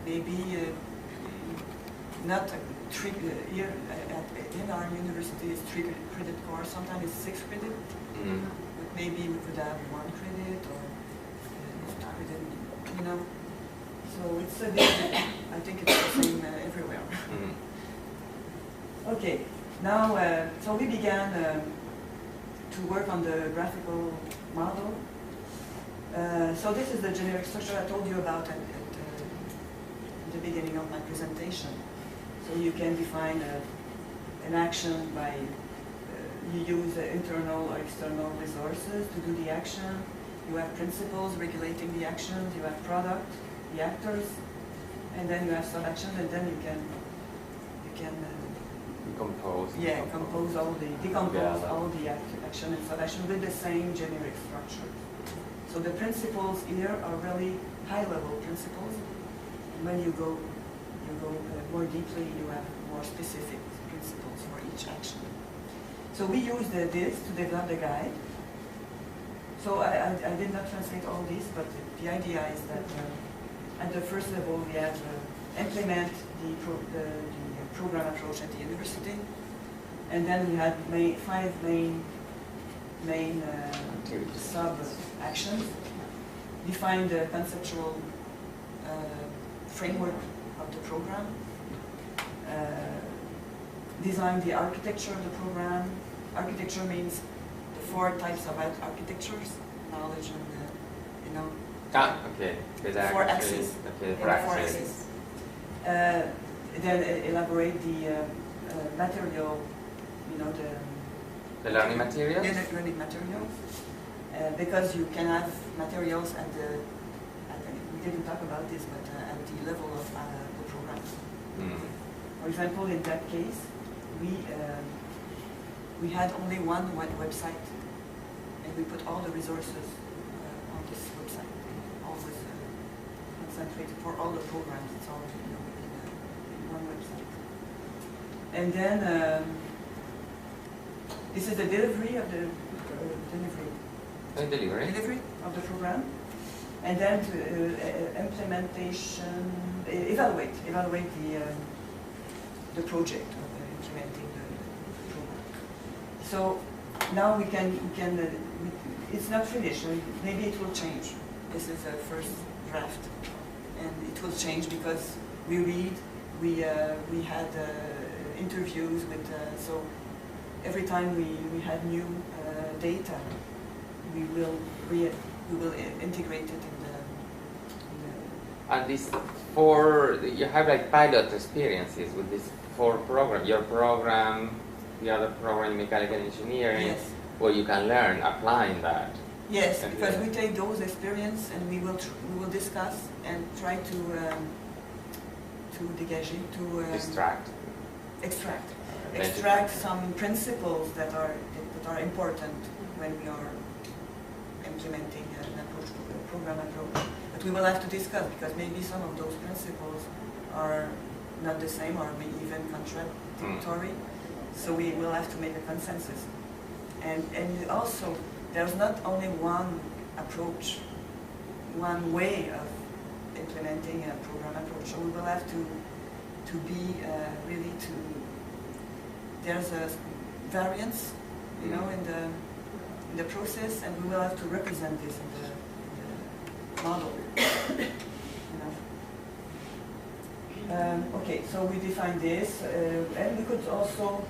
maybe not here in our university is 3 credit course. Sometimes it's 6 credit, but maybe we could have 1 credit or 2 credit, you know. So it's a bit. I think it's the same everywhere. Okay. Now, so we began to work on the graphical model. So this is the generic structure I told you about at the beginning of my presentation. So you can define an action by, you use internal or external resources to do the action. You have principles regulating the actions. You have product, the actors, and then you have sub-actions, and then you can decompose all the action and sub-action with the same generic structure. So the principles here are really high-level principles. And when you go more deeply, you have more specific principles for each action. So we used this to develop the guide. So I did not translate all this, but the idea is that at the first level we have implement the program approach at the university, and then we had 5 main sub-actions. Define the conceptual framework of the program. Design the architecture of the program. Architecture means the 4 types of architectures: knowledge and you know. Okay. 4 axes. Okay, 4 axes. Then elaborate the material, you know, the learning materials. The learning materials, because you can have materials at the we didn't talk about this, but at the level of the program. For example, in that case, we had only one website, and we put all the resources on this website. Always concentrate for all the programs. It's all in one website. And then this is the delivery of the delivery of the program. And then to implementation, evaluate the project of implementing the program. So now we can it's not finished. Maybe it will change. This is the first draft, and it will change because we read. We had interviews with. So every time we had new data, we will integrate it in the. And these 4, you have like pilot experiences with these 4 programs. Your program, the other program, mechanical engineering, yes. Where you can learn applying that. Yes, and because we take those experience and we will discuss and try to dégager, to extract some principles that are important when we are implementing an approach, a program approach. But we will have to discuss, because maybe some of those principles are not the same or maybe even contradictory. So we will have to make a consensus. And also, there's not only one approach, one way of implementing a program approach. So we will have to be really there's a variance, you know, in the process, and we will have to represent this in the model. Okay, so we define this, and we could also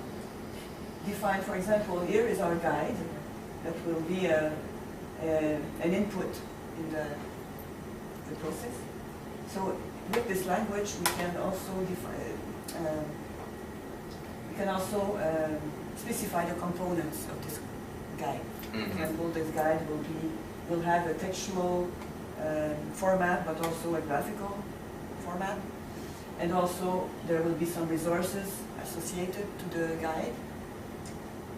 define, for example, here is our guide that will be an input in the process. So with this language, we can also define, specify the components of this guide. For example, this guide will have a textual format, but also a graphical format. And also, there will be some resources associated to the guide.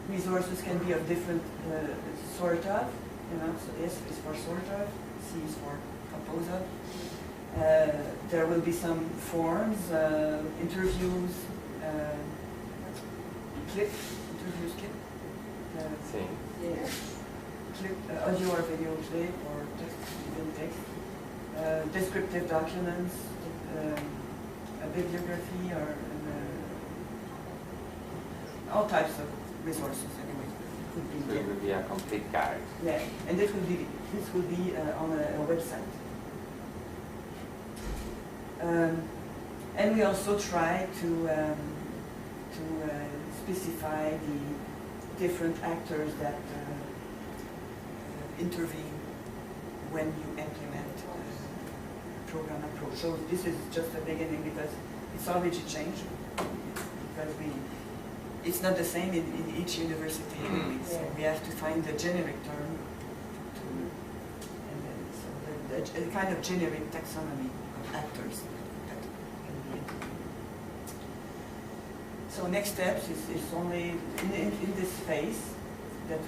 Resources can be of different sort of, you know, so S is for sort of, C is for compose of. There will be some forms, interviews, interviews clip. Clip, audio or video clip, or text, even text. Descriptive documents, a bibliography, or all types of resources anyway. So it will be a complete guide. Yeah, and this will be on a website. And we also try to specify the different actors that intervene when you implement a program approach. So this is just the beginning because it's already changed. Because it's not the same in each university anyway. So we have to find the generic term so the kind of generic taxonomy of actors that can be implemented. So next steps is only in this phase that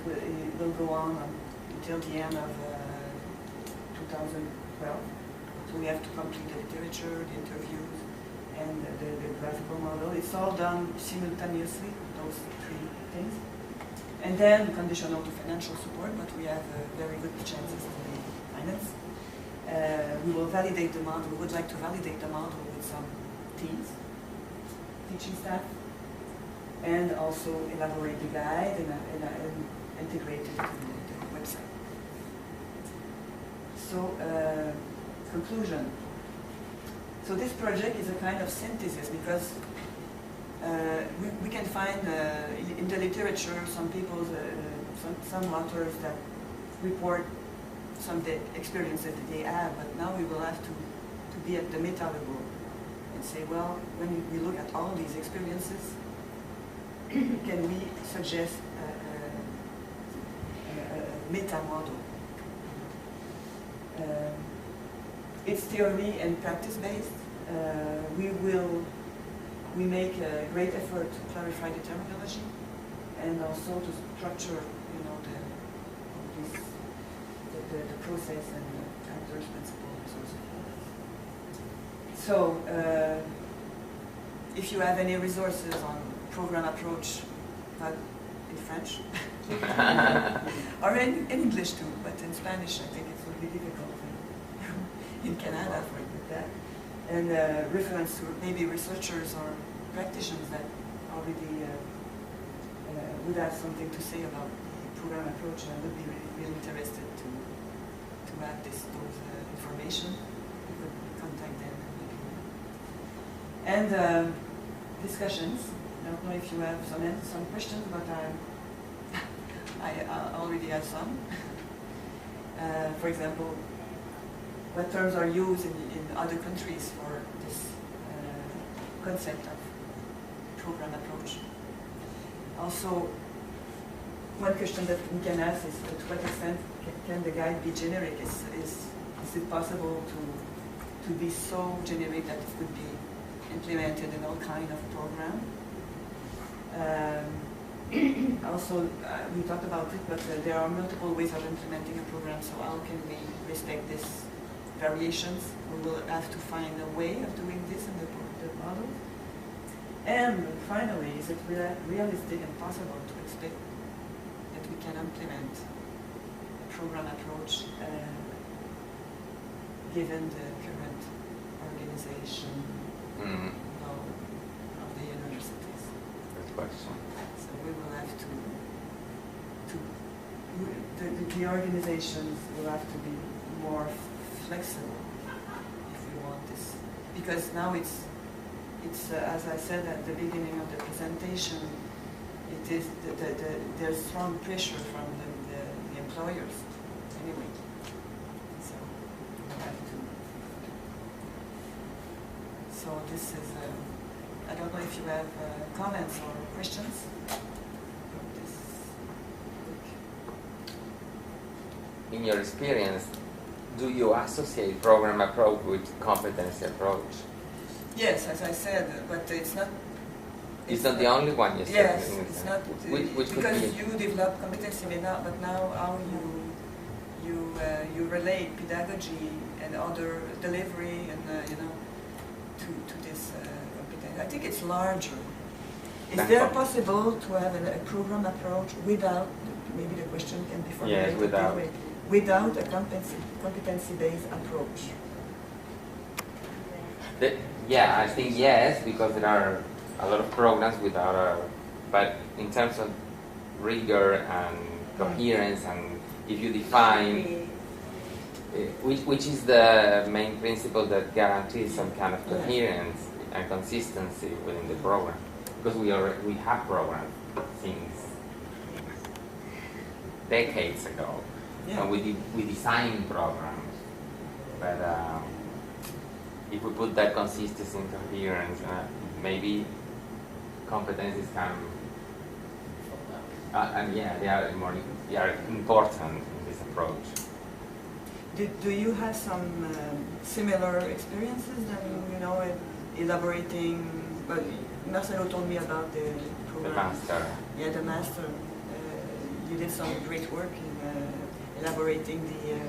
will go on until the end of 2012. So we have to complete the literature, the interviews, and the graphical model. It's all done simultaneously, those three things. And then conditional to financial support, but we have very good chances to be financed. We will validate the model. We would like to validate the model with some teams, teaching staff, and also elaborate the guide and integrate it into the website. So, conclusion. So this project is a kind of synthesis because we can find in the literature some people, some authors that report some experience that they have, but now we will have to be at the meta level and say, well, when we look at all these experiences, can we suggest a meta model? It's theory and practice based. We make a great effort to clarify the terminology and also to structure, you know, the process and the actors, principles, and so forth. So, if you have any resources on program approach, but in French, or in English too, but in Spanish I think it would be difficult in Canada for that. And reference to maybe researchers or practitioners that already would have something to say about the program approach. I would be really interested to have those information. You could contact them and discussions. I don't know if you have some questions, but I already have some. For example, what terms are used in other countries for this concept of program approach? Also, one question that we can ask is, to what extent can the guide be generic? Is it possible to be so generic that it could be implemented in all kind of program? Also, we talked about it, but there are multiple ways of implementing a program, so how can we respect these variations? We will have to find a way of doing this in the model. And finally, is it realistic and possible to expect that we can implement a program approach given the current organization of the universities? Good question. So we will have the organizations will have to be more flexible if we want this, because now it's as I said at the beginning of the presentation, it is there's strong pressure from the employers anyway. So we have to. So this is. I don't know if you have comments or questions. In your experience, do you associate program approach with competency approach? Yes, as I said, but it's not. It's not the only one you said. Yes, it's not. Which because could be? you develop competency, but now how you relate pedagogy and other delivery and to this competence. I think it's larger. Is there possible to have a program approach without? Maybe the question can be formulated without a competency-based approach. Yeah, I think yes, because there are a lot of programs without but in terms of rigor and coherence, and if you define which is the main principle that guarantees some kind of coherence and consistency within the program, because we have programs since decades ago, and we design programs, but if we put that consistency and coherence, maybe competencies can, and they are important in this approach. Do you have some similar experiences than elaborating? But Marcelo told me about the program. The master. Yeah, the master. You did some great work in elaborating the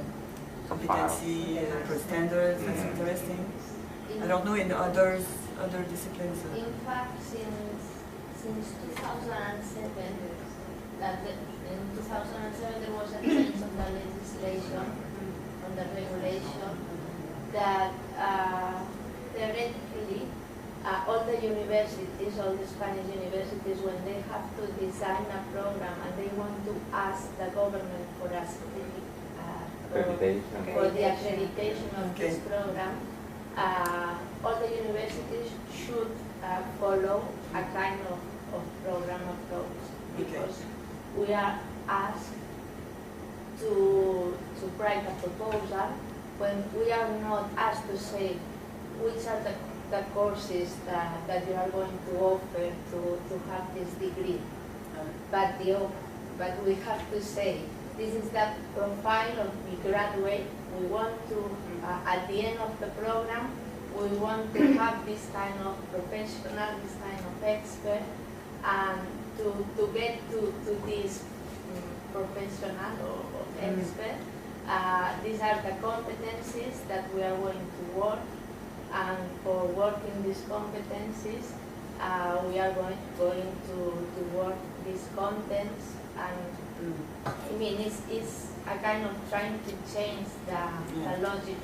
competency standards. That's interesting. I don't know in other disciplines. In fact, since 2007, in 2007 there was a change on the legislation, on the regulation, that theoretically all the universities, all the Spanish universities, when they have to design a program and they want to ask the government for a certificate for the accreditation of this program, all the universities should follow a kind of program approach, because we are asked to write a proposal when we are not asked to say which are the courses that you are going to offer to have this degree, but we have to say this is the profile of the graduate. We want to, at the end of the program, we want to have this kind of professional, this kind of expert, and to get to this professional or expert. These are the competencies that we are going to work, and for working these competencies, we are going to work these contents, and I mean it's a kind of trying to change the logic.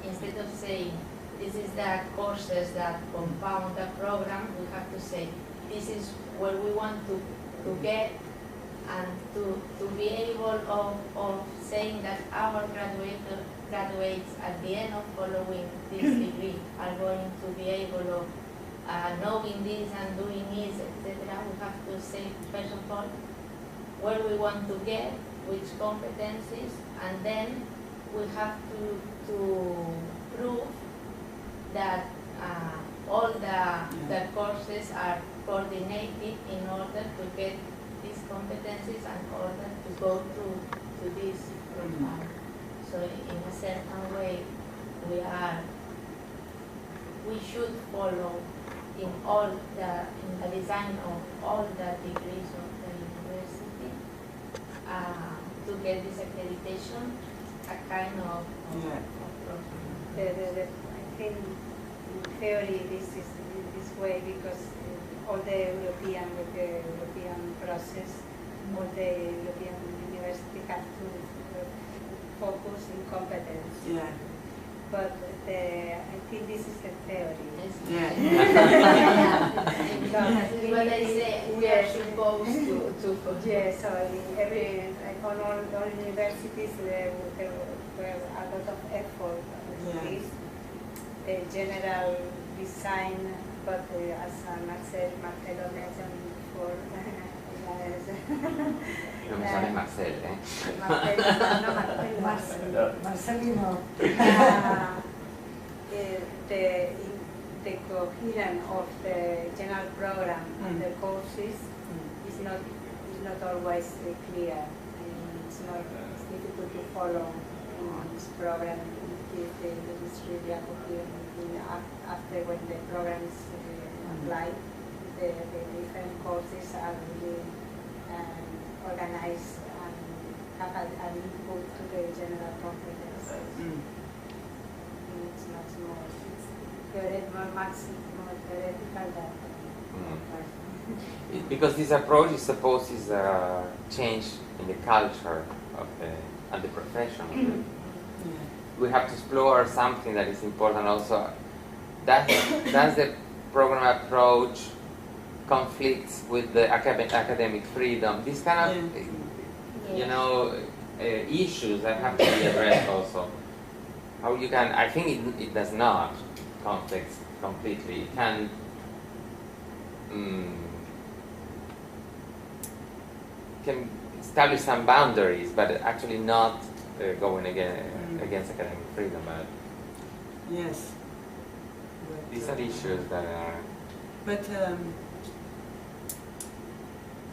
Instead of saying this is the courses that compound the program, we have to say this is where we want to get, and to be able of saying that our graduates at the end of following this degree are going to be able of knowing this and doing this, etc. We have to say, first of all, where we want to get, which competencies, and then we have to prove that all the courses are coordinated in order to get these competencies and in order to go to this profile. So in a certain way, we should follow in the design of all the degrees of the university to get this accreditation, a kind of program. I think in theory this is this way because all the European process, all the European university have to focus in competence. Yeah. But I think this is a theory. Yeah. This is what I say. We are supposed to. Yeah. So in all universities there were a lot of effort on this. The general design, but as Marcelo mentioned before. No me sale Marcel, ¿eh? Marcelino. The coherence of the general program and the courses is not always clear. It's difficult to follow this program if it is really a coherent after when the program is applied. The different courses are really organized and have an input to the general competence. It's much more theoretical than because this approach is supposed to change in the culture of and the profession. We have to explore something that is important also. Does the program approach conflicts with the academic freedom? This kind of, you know, issues that have to be addressed also. How you can? I think it does not conflict completely. It can. Can establish some boundaries, but actually not going against academic freedom. But yes. These are issues that are. But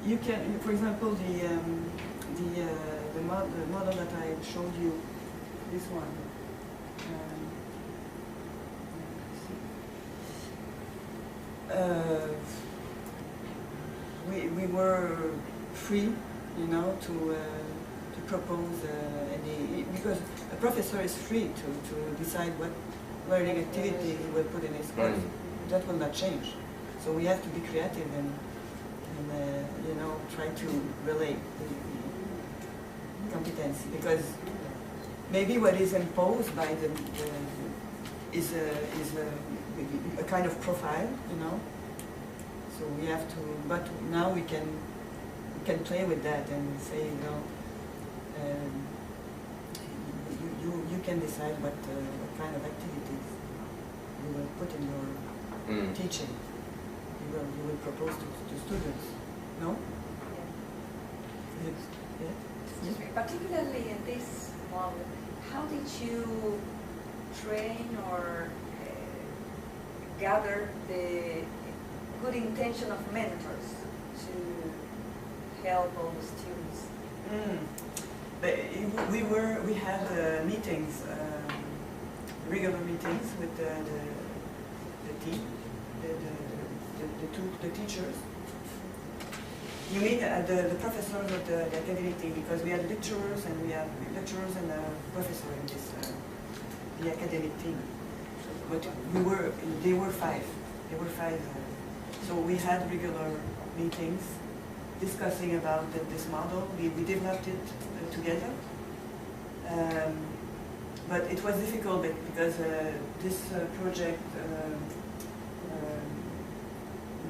you can, for example, the model that I showed you, this one. We were free, you know, to propose any, because a professor is free to decide what learning activity he will put in his course. That will not change. So we have to be creative and you know, try to relate the competency, because maybe what is imposed by is a kind of profile, you know. So we have to, but now we can play with that and say, you know, you can decide what kind of activities you will put in your teaching. You will propose to students, no? Yes. Particularly in this model, how did you train or gather the good intention of mentors to help all the students? But we had meetings, regular meetings with the team, the teachers. You mean the professors of the academic team, because we had lecturers and we have lecturers and a professor in this the academic team. But they were five. So we had regular meetings discussing about this model. We developed it together. But it was difficult because this project,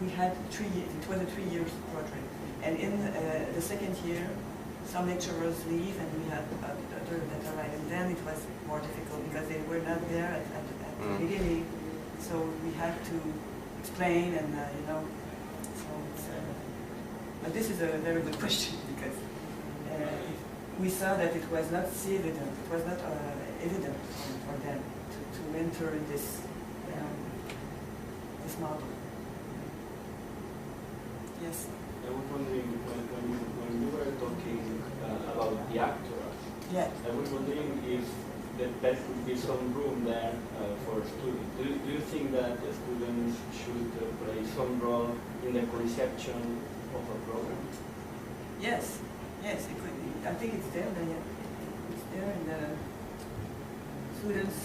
we had 3 years, it was a 3-year project. And in the second year, some lecturers leave and we had others that arrived. And then it was more difficult because they were not there at the beginning. So we had to explain and, you know, so it's, but this is a very good question because we saw that it was not evident, it was not evident for them to enter in this model. Yes? I was wondering, when you were talking about the actors, yeah. I was wondering if there could be some room there for students. Do you think that the students should play some role in the conception of a program? Yes, it could be. I think it's there. It's there, and the students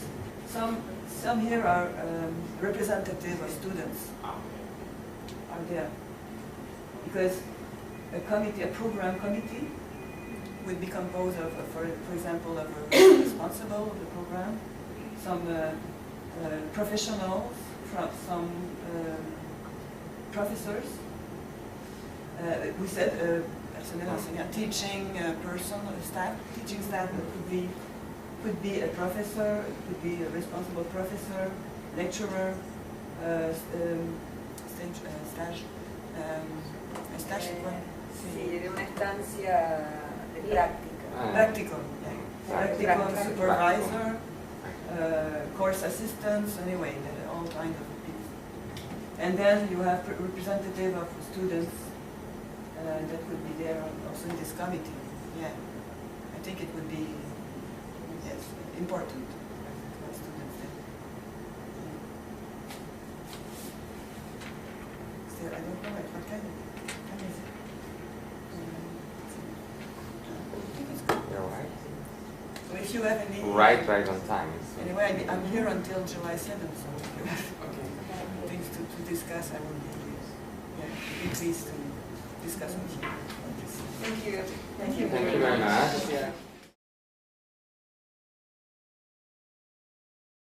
Some here are representative of students are there, because a committee, a program committee, would be composed of, for example, of a responsible of the program, some professionals, from some professors. We said teaching person, staff, teaching staff could be a professor, it could be a responsible professor, lecturer, stage, Sí, de una estancia de práctica. Practical, practical supervisor, course assistants, anyway, all kinds of people. And then you have representative of students that could be there also in this committee. Yeah, I think it would be important for students there. Still, I don't know what time is it? You're right. So if you have any... Right on time. Anyway, I'm here until July 7th, so if you have things to discuss, I will be pleased to discuss with you. Thank you. Thank you Thank you very much.